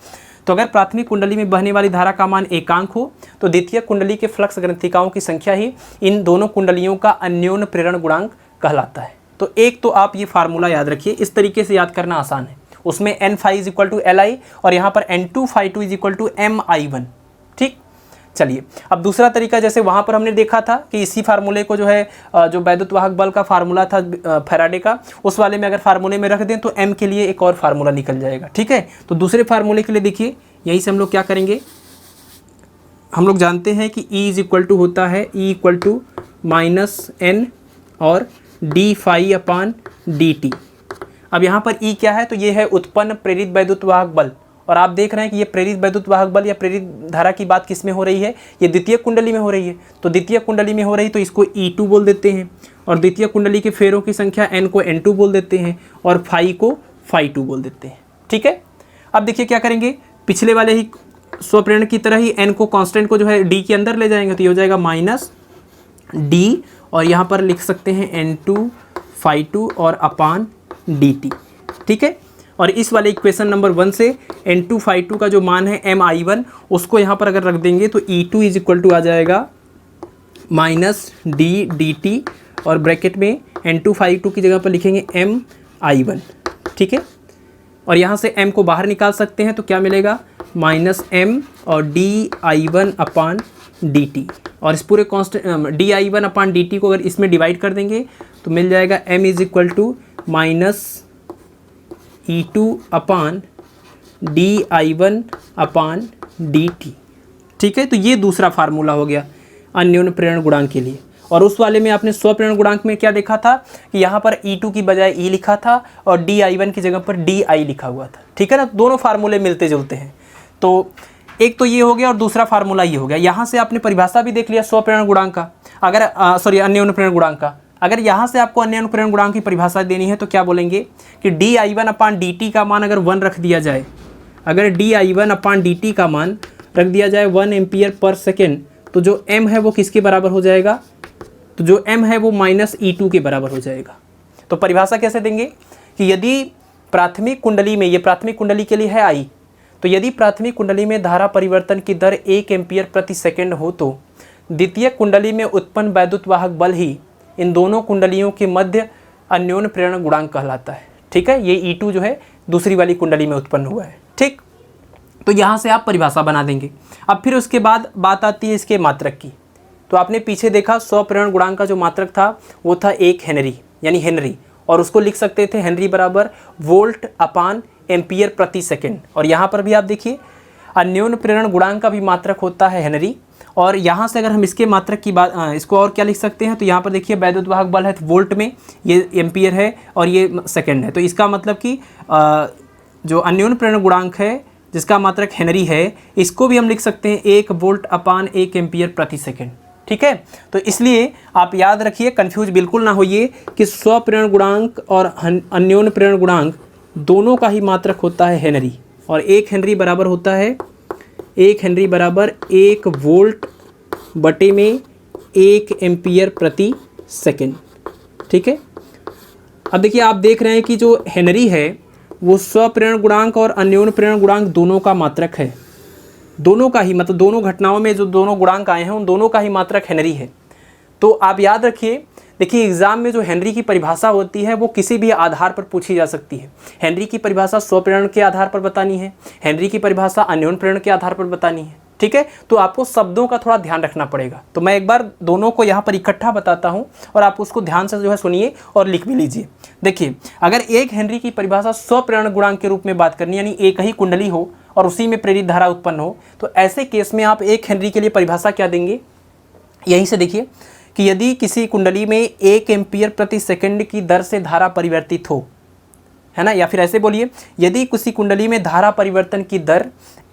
तो अगर प्राथमिक कुंडली में बहने वाली धारा का मान एकांक हो तो द्वितीय कुंडली के फ्लक्स ग्रंथिकाओं की संख्या ही इन दोनों कुंडलियों का अन्योन्य प्रेरण गुणांक कहलाता है। तो एक तो आप ये फार्मूला याद रखिए, इस तरीके से याद करना आसान है। उसमें N phi is equal to Li और यहाँ पर N2 phi2 is equal to M I1। ठीक, चलिए अब दूसरा तरीका, जैसे वहाँ पर हमने देखा था कि इसी फार्मूले को जो है जो वैद्युत वाहक बल का फार्मूला था फैराडे का, उस वाले में अगर फार्मूले में रख दें तो M के लिए एक और फार्मूला निकल जाएगा। ठीक है, तो दूसरे फार्मूले के लिए देखिए, यहीं से हम लोग क्या करेंगे, हम लोग जानते हैं कि E इज इक्वल टू होता है E इक्वल टू -N और d phi अपान dt। अब यहाँ पर E क्या है, तो ये है उत्पन्न प्रेरित वैद्युत वाहक बल, और आप देख रहे हैं कि ये प्रेरित वैद्युत वाहक बल या प्रेरित धारा की बात किस में हो रही है, ये द्वितीय कुंडली में हो रही है। तो द्वितीय कुंडली में हो रही तो इसको E2 बोल देते हैं, और द्वितीय कुंडली के फेरों की संख्या N को N2 बोल देते हैं और phi को phi2 बोल देते हैं। ठीक है, अब देखिए क्या करेंगे, पिछले वाले ही स्वप्रेरण की तरह ही N को कांस्टेंट को जो है D के अंदर ले जाएंगे, तो ये हो जाएगा -D और यहाँ पर लिख सकते हैं N2 phi2 और अपान dt। ठीक है, और इस वाले इक्वेशन नंबर 1 से N2 phi2 का जो मान है M I1 उसको यहाँ पर अगर रख देंगे तो E2 इज इक्वल टू आ जाएगा -D dt और ब्रैकेट में N2 phi2 की जगह पर लिखेंगे M I1। ठीक है, और यहाँ से M को बाहर निकाल सकते हैं तो क्या मिलेगा, -M और d I1 अपान dt, और इस पूरे constant d I1 upon dt को अगर इसमें डिवाइड कर देंगे तो मिल जाएगा M is equal to -E2 upon d I1 upon dt। ठीक है, तो ये दूसरा फार्मूला हो गया अन्योन्य प्रेरण गुणांक के लिए। और उस वाले में आपने स्वप्रेरण गुणांक में क्या देखा था कि यहाँ पर E2 की बजाय E लिखा था और d I1 की जगह पर di लिखा हुआ था। ठीक है ना, दोनों फार्मूले मिलते जुलते हैं। तो एक तो ये हो गया और दूसरा फार्मूला ये हो गया। यहाँ से आपने परिभाषा भी देख लिया स्वप्रेरण गुणांक का, अगर अन्योन्य प्रेरण गुणांक का। अगर यहाँ से आपको अन्य अनुप्रेरण गुणांक की परिभाषा देनी है तो क्या बोलेंगे कि di1/dt का मान अगर 1 रख दिया जाए, अगर di1/dt का मान रख दिया जाए 1 एम्पियर पर सेकेंड, तो जो m है वो किसके बराबर हो जाएगा, तो जो m है वो -E2 के बराबर हो जाएगा। तो परिभाषा कैसे देंगे कि यदि प्राथमिक कुंडली में, ये प्राथमिक कुंडली के लिए है I, तो यदि प्राथमिक कुंडली में धारा परिवर्तन की दर 1 एम्पियर प्रति सेकेंड हो तो द्वितीय कुंडली में उत्पन्न वैद्युत वाहक बल ही इन दोनों कुंडलियों के मध्य अन्योन्य प्रेरण गुणांक कहलाता है। ठीक है, ये E2 जो है दूसरी वाली कुंडली में उत्पन्न हुआ है। ठीक, तो यहाँ से आप परिभाषा बना देंगे। अब फिर उसके बाद बात आती है इसके मात्रक की। तो आपने पीछे देखा स्वप्रेरण गुणांक का जो मात्रक था वो था 1 हेनरी, यानी हेनरी, और उसको लिख सकते थे हेनरी बराबर वोल्ट/एम्पियर प्रति सेकेंड। और यहाँ पर भी आप देखिए अन्योन्य प्रेरण गुणांक का भी मात्रक होता है हेनरी, और यहाँ से अगर हम इसके मात्रक की बात, इसको और क्या लिख सकते हैं, तो यहाँ पर देखिए वैद्युत वाहक बल है तो वोल्ट में, ये एम्पियर है और ये सेकेंड है। तो इसका मतलब कि जो अन्योन्य प्रेरण गुणांक है जिसका मात्रक हेनरी है, इसको भी हम लिख सकते हैं 1 वोल्ट/1 एम्पियर प्रति सेकेंड। ठीक है, तो इसलिए आप याद रखिए, कंफ्यूज बिल्कुल ना होइए कि स्वप्रेरण गुणांक और अन्योन्य प्रेरण गुणांक दोनों का ही मात्रक होता है हेनरी, और 1 हेनरी बराबर होता है 1 हेनरी बराबर 1 वोल्ट बटे में 1 एम्पियर प्रति सेकेंड। ठीक है, अब देखिए आप देख रहे हैं कि जो हेनरी है वो स्वप्रेरण गुणांक और अन्योन्य प्रेरण गुणांक दोनों का मात्रक है, दोनों का ही, मतलब दोनों घटनाओं में जो दोनों गुणांक आए हैं उन दोनों का ही मात्रक हेनरी है। तो आप याद रखिए, देखिए एग्जाम में जो हेनरी की परिभाषा होती है वो किसी भी आधार पर पूछी जा सकती है। हेनरी की परिभाषा स्वप्रेरण के आधार पर बतानी है, हेनरी की परिभाषा अन्योन्य प्रेरण के आधार पर बतानी है। ठीक है, तो आपको शब्दों का थोड़ा ध्यान रखना पड़ेगा। तो मैं एक बार दोनों को यहाँ पर इकट्ठा बताता हूँ और आप उसको ध्यान से जो है सुनिए और लिख भी लीजिए। देखिए, अगर 1 हेनरी की परिभाषा स्वप्रेरण गुणांक के रूप में बात करनी, यानी एक ही कुंडली हो और उसी में प्रेरित धारा उत्पन्न हो, तो ऐसे केस में आप 1 हेनरी के लिए परिभाषा क्या देंगे, यहीं से देखिए कि यदि किसी कुंडली में 1 एम्पियर प्रति सेकंड की दर से धारा परिवर्तित हो, है ना, या फिर ऐसे बोलिए, यदि किसी कुंडली में धारा परिवर्तन की दर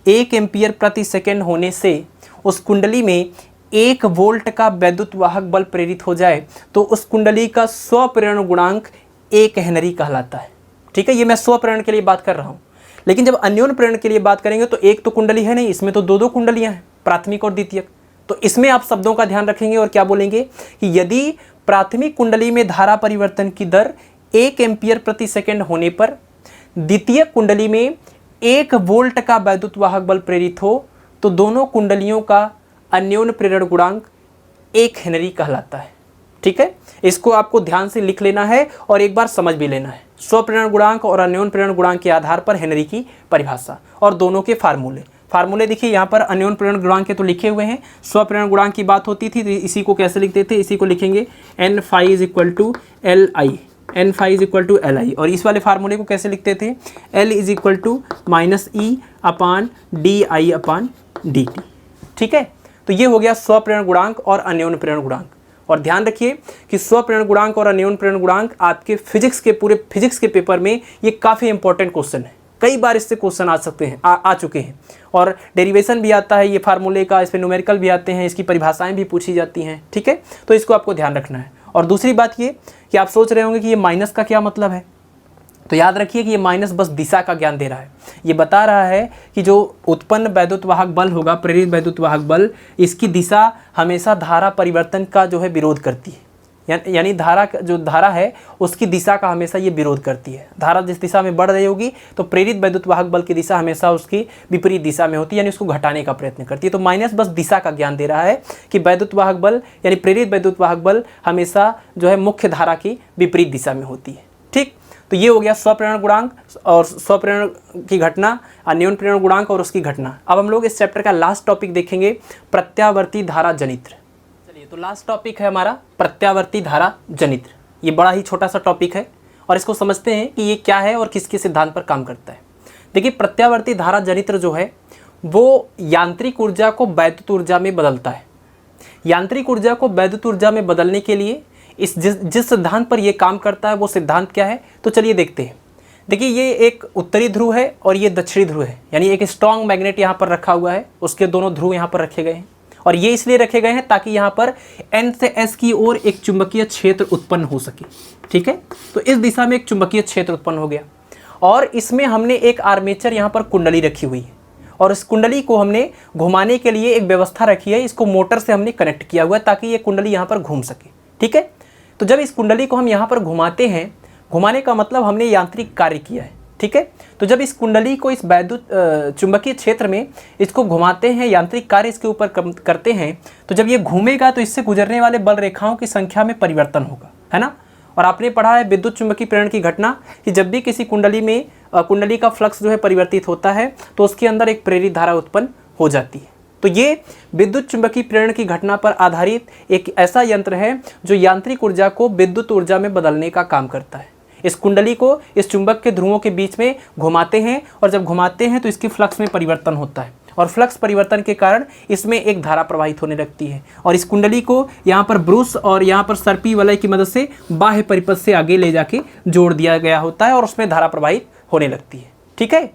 1 एम्पियर प्रति सेकंड होने से उस कुंडली में 1 वोल्ट का वैद्युत वाहक बल प्रेरित हो जाए तो उस कुंडली का स्वप्रेरण गुणांक 1 हेनरी कहलाता है। ठीक है, ये मैं स्वप्रेरण के लिए बात कर रहा हूँ। लेकिन जब अन्योन्य प्रेरण के लिए बात करेंगे तो एक तो कुंडली है नहीं, इसमें तो दो कुंडलियां हैं, प्राथमिक और द्वितीयक। तो इसमें आप शब्दों का ध्यान रखेंगे और क्या बोलेंगे कि यदि प्राथमिक कुंडली में धारा परिवर्तन की दर 1 एम्पियर प्रति सेकंड होने पर द्वितीयक कुंडली में 1 वोल्ट का वैद्युत वाहक बल प्रेरित हो तो दोनों कुंडलियों का अन्योन्य प्रेरण गुणांक 1 हेनरी कहलाता है। ठीक है, इसको आपको ध्यान से लिख लेना है और एक बार समझ भी लेना है। स्वप्रेरण गुणांक और अन्योन्य प्रेरण गुणांक के आधार पर हेनरी की परिभाषा और दोनों के फार्मूले देखिए यहाँ पर अन्योन्य प्रेरण गुणांक के तो लिखे हुए हैं, स्वप्रेरण गुणांक की बात होती थी तो इसी को कैसे लिखते थे, इसी को लिखेंगे n phi = Li, n phi = Li, और इस वाले फार्मूले को कैसे लिखते थे, L = -E/di/dt। ठीक है, तो ये हो गया स्वप्रेरण गुणांक और अन्योन्य प्रेरण गुणांक। और ध्यान रखिए कि स्वप्रेरण गुणांक और अन्योन्य प्रेरण गुणांक आपके पूरे फिजिक्स के पेपर में ये काफ़ी इंपॉर्टेंट क्वेश्चन है। कई बार इससे क्वेश्चन आ सकते हैं, आ चुके हैं, और डेरिवेशन भी आता है ये फार्मूले का, इसमें न्यूमेरिकल भी आते हैं, इसकी परिभाषाएं भी पूछी जाती हैं। ठीक है, तो इसको आपको ध्यान रखना है। और दूसरी बात ये कि आप सोच रहे होंगे कि ये माइनस का क्या मतलब है, तो याद रखिए कि ये माइनस बस दिशा का ज्ञान दे रहा है। ये बता रहा है कि जो उत्पन्न वैद्युत वाहक बल होगा, प्रेरित वैद्युत वाहक बल, इसकी दिशा हमेशा धारा परिवर्तन का जो है विरोध करती है। यानी धारा है उसकी दिशा का हमेशा ये विरोध करती है। धारा जिस दिशा में बढ़ रही होगी तो प्रेरित वैद्युत वाहक बल की दिशा हमेशा उसकी विपरीत दिशा में होती है, यानी उसको घटाने का प्रयत्न करती है। तो माइनस बस दिशा का ज्ञान दे रहा है कि वैद्युत वाहक बल यानी प्रेरित वैद्युत वाहक बल हमेशा जो है मुख्य धारा की विपरीत दिशा में होती है। ठीक, तो ये हो गया स्वप्रेरण गुणांक और स्वप्रेरण की घटना, अन्योन्य प्रेरण गुणांक और उसकी घटना। अब हम लोग इस चैप्टर का लास्ट टॉपिक देखेंगे, प्रत्यावर्ती धारा जनित्र। चलिए, तो लास्ट टॉपिक है हमारा प्रत्यावर्ती धारा जनित्र। ये बड़ा ही छोटा सा टॉपिक है और इसको समझते हैं कि ये क्या है और किसके सिद्धांत पर काम करता है। देखिए, प्रत्यावर्ती धारा जनित्र जो है वो यांत्रिक ऊर्जा को वैद्युत ऊर्जा में बदलता है। यांत्रिक ऊर्जा को वैद्युत ऊर्जा में बदलने के लिए जिस सिद्धांत पर यह काम करता है वो सिद्धांत क्या है, तो चलिए देखते हैं। देखिए, ये एक उत्तरी ध्रुव है और ये दक्षिणी ध्रुव है, यानी एक स्ट्रॉन्ग मैग्नेट यहाँ पर रखा हुआ है, उसके दोनों ध्रुव यहाँ पर रखे गए हैं और ये इसलिए रखे गए हैं ताकि यहाँ पर N से S की ओर एक चुंबकीय क्षेत्र उत्पन्न हो सके। ठीक है, तो इस दिशा में एक चुंबकीय क्षेत्र उत्पन्न हो गया और इसमें हमने एक आर्मेचर यहाँ पर कुंडली रखी हुई है और इस कुंडली को हमने घुमाने के लिए एक व्यवस्था रखी है, इसको मोटर से हमने कनेक्ट किया हुआ है ताकि ये कुंडली यहाँ पर घूम सके। ठीक है, तो जब इस कुंडली को हम यहाँ पर घुमाते हैं, घुमाने का मतलब हमने यांत्रिक कार्य किया है। ठीक है, तो जब इस कुंडली को इस वैद्युत चुंबकीय क्षेत्र में इसको घुमाते हैं, यांत्रिक कार्य इसके ऊपर करते हैं, तो जब ये घूमेगा तो इससे गुजरने वाले बल रेखाओं की संख्या में परिवर्तन होगा, है ना। और आपने पढ़ा है विद्युत चुंबकीय प्रेरण की घटना कि जब भी किसी कुंडली का फ्लक्स जो है परिवर्तित होता है तो उसके अंदर एक प्रेरित धारा उत्पन्न हो जाती है। तो ये विद्युत चुंबकीय प्रेरण की घटना पर आधारित एक ऐसा यंत्र है जो यांत्रिक ऊर्जा को विद्युत ऊर्जा में बदलने का काम करता है। इस कुंडली को इस चुंबक के ध्रुवों के बीच में घुमाते हैं और जब घुमाते हैं तो इसके फ्लक्स में परिवर्तन होता है और फ्लक्स परिवर्तन के कारण इसमें एक धारा प्रवाहित होने लगती है और इस कुंडली को यहाँ पर ब्रूस और यहाँ पर सर्पी वलय की मदद से बाह्य परिपथ से आगे ले जाके जोड़ दिया गया होता है और उसमें धारा प्रवाहित होने लगती है। ठीक है,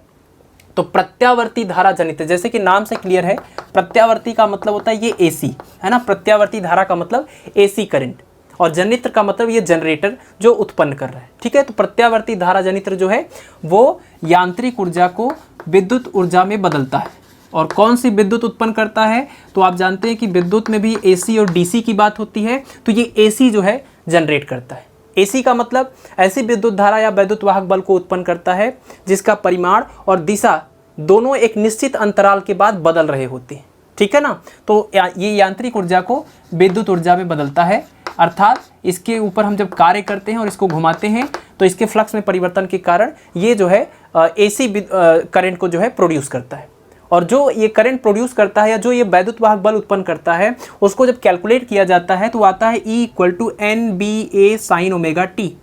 तो प्रत्यावर्ती धारा जनित्र, जैसे कि नाम से क्लियर है, प्रत्यावर्ती का मतलब होता है ये AC, है ना। प्रत्यावर्ती धारा का मतलब AC करंट और जनित्र का मतलब ये जनरेटर जो उत्पन्न कर रहा है। ठीक है, तो प्रत्यावर्ती धारा जनित्र जो है वो यांत्रिक ऊर्जा को विद्युत ऊर्जा में बदलता है। और कौन सी विद्युत उत्पन्न करता है, तो आप जानते हैं कि विद्युत में भी AC और DC की बात होती है, तो ये AC जो है जनरेट करता है। AC का मतलब ऐसी विद्युत धारा या वैद्युत वाहक बल को उत्पन्न करता है जिसका परिमाण और दिशा दोनों एक निश्चित अंतराल के बाद बदल रहे होते हैं। ठीक है ना, तो ये यांत्रिक ऊर्जा को विद्युत ऊर्जा में बदलता है, अर्थात इसके ऊपर हम जब कार्य करते हैं और इसको घुमाते हैं तो इसके फ्लक्स में परिवर्तन के कारण ये जो है AC करंट को जो है प्रोड्यूस करता है। और जो ये करंट प्रोड्यूस करता है या जो ये वैद्युत वाहक बल उत्पन्न करता है उसको जब कैलकुलेट किया जाता है तो आता है E = NBA sin omega T.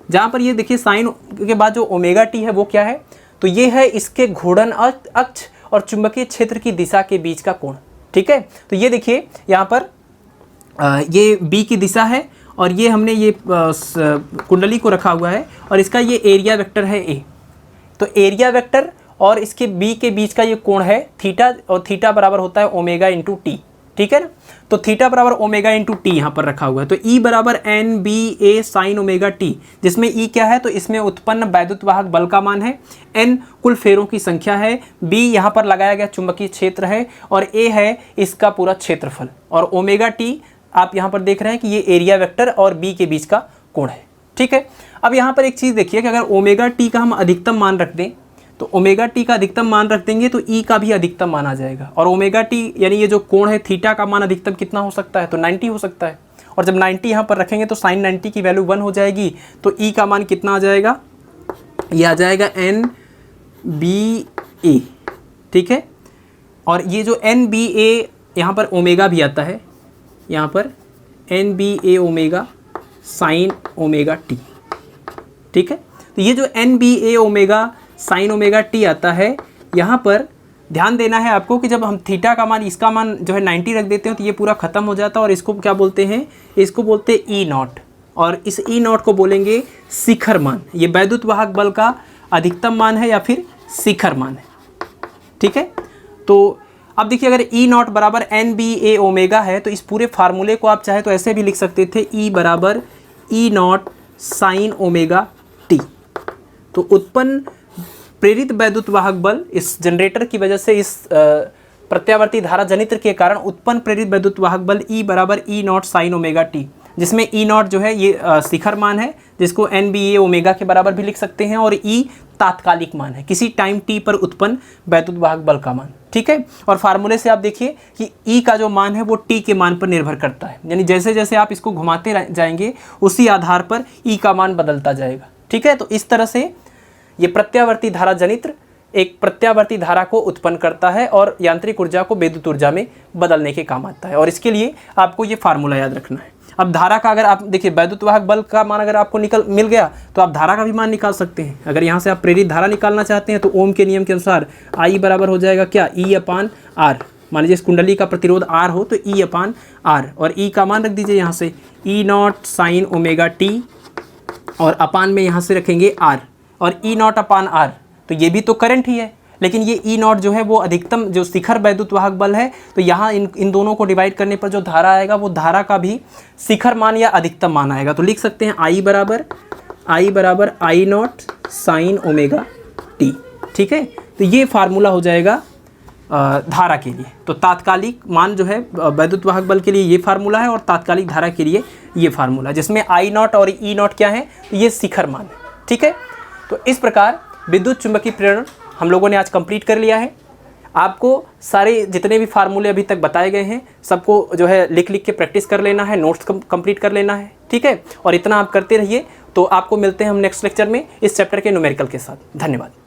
जहाँ पर ये देखिए साइन के बाद जो ओमेगा टी है वो क्या है, तो ये है इसके घूर्णन अक्ष और चुंबकीय क्षेत्र की दिशा के बीच का कोण। ठीक है, तो ये देखिए यहाँ पर ये B की दिशा है और ये हमने ये कुंडली को रखा हुआ है और इसका ये एरिया वेक्टर है A। तो एरिया वेक्टर और इसके B के बीच का ये कोण है थीटा और थीटा बराबर होता है ओमेगा इंटू टी। ठीक है ना, तो थीटा बराबर ओमेगा इंटू टी यहाँ पर रखा हुआ है। तो E बराबर NBA साइन ओमेगा टी, जिसमें E क्या है, तो इसमें उत्पन्न वैद्युत वाहक बल का मान है, N कुल फेरों की संख्या है, B यहाँ पर लगाया गया चुंबकीय क्षेत्र है और A है इसका पूरा क्षेत्रफल और ओमेगा टी आप यहाँ पर देख रहे हैं कि ये एरिया वेक्टर और B के बीच का कोण है। ठीक है, अब यहाँ पर एक चीज़ देखिए कि अगर ओमेगा टी का हम अधिकतम मान रख दें तो ओमेगा टी का अधिकतम मान रख देंगे तो E का भी अधिकतम मान आ जाएगा और ओमेगा टी यानी ये जो कोण है थीटा का मान अधिकतम कितना हो सकता है, तो 90 हो सकता है। और जब 90 यहाँ पर रखेंगे तो साइन 90 की वैल्यू 1 हो जाएगी, तो E का मान कितना आ जाएगा, ये आ जाएगा NBA। ठीक है, और ये जो NBA यहाँ पर ओमेगा भी आता है, यहाँ पर NBA omega sine omega T. ठीक है, तो ये जो NBA omega sine omega T आता है, यहाँ पर ध्यान देना है आपको कि जब हम थीटा का मान इसका मान जो है 90 रख देते हैं तो ये पूरा ख़त्म हो जाता है और इसको क्या बोलते हैं, इसको बोलते हैं E0 और इस E0 को बोलेंगे शिखर मान। ये वैद्युत वाहक बल का अधिकतम मान है या फिर शिखर मान है। ठीक है, तो अब देखिए अगर E0 बराबर NBA ओमेगा है तो इस पूरे फार्मूले को आप चाहे तो ऐसे भी लिख सकते थे, E बराबर E0 साइन ओमेगा टी। तो उत्पन्न प्रेरित वैद्युत वाहक बल इस जनरेटर की वजह से इस प्रत्यावर्ती धारा जनित्र के कारण उत्पन्न प्रेरित वैद्युत वाहक बल E बराबर E0 साइन ओमेगा टी, जिसमें E0 जो है ये शिखर मान है जिसको NBA ओमेगा के बराबर भी लिख सकते हैं और E तात्कालिक मान है, किसी टाइम t पर उत्पन्न वैद्युत वाहक बल का मान। ठीक है, और फार्मूले से आप देखिए कि E का जो मान है वो t के मान पर निर्भर करता है, यानी जैसे जैसे आप इसको घुमाते जाएंगे उसी आधार पर E का मान बदलता जाएगा। ठीक है, तो इस तरह से ये प्रत्यावर्ती धारा जनित्र एक प्रत्यावर्ती धारा को उत्पन्न करता है और यांत्रिक ऊर्जा को विद्युत ऊर्जा में बदलने के काम आता है और इसके लिए आपको ये फार्मूला याद रखना है। अब धारा का अगर आप देखिए वैद्युत वाहक बल का मान अगर आपको मिल गया तो आप धारा का भी मान निकाल सकते हैं। अगर यहाँ से आप प्रेरित धारा निकालना चाहते हैं तो ओम के नियम के अनुसार I बराबर हो जाएगा क्या, E/R। मान लीजिए इस कुंडली का प्रतिरोध R हो तो E/R और E का मान रख दीजिए यहाँ से E0 साइन ओमेगा टी और अपान में यहाँ से रखेंगे R और E0/R, तो ये भी तो करंट ही है, लेकिन ये ई नॉट जो है वो अधिकतम जो शिखर वैद्युत वाहक बल है, तो यहाँ इन दोनों को डिवाइड करने पर जो धारा आएगा वो धारा का भी शिखर मान या अधिकतम मान आएगा। तो लिख सकते हैं I बराबर आई नॉट साइन ओमेगा टी। ठीक है, तो ये फार्मूला हो जाएगा धारा के लिए। तो तात्कालिक मान जो है वैद्युत वाहक बल के लिए ये फार्मूला है और तात्कालिक धारा के लिए ये फार्मूला, जिसमें आई नॉट और ई नॉट क्या है, तो ये शिखर मान है। ठीक है, तो इस प्रकार विद्युत चुंबकीय प्रेरण हम लोगों ने आज कंप्लीट कर लिया है। आपको सारे जितने भी फार्मूले अभी तक बताए गए हैं सबको जो है लिख के प्रैक्टिस कर लेना है, नोट्स कंप्लीट कर लेना है। ठीक है, और इतना आप करते रहिए। तो आपको मिलते हैं हम नेक्स्ट लेक्चर में इस चैप्टर के न्यूमेरिकल के साथ। धन्यवाद।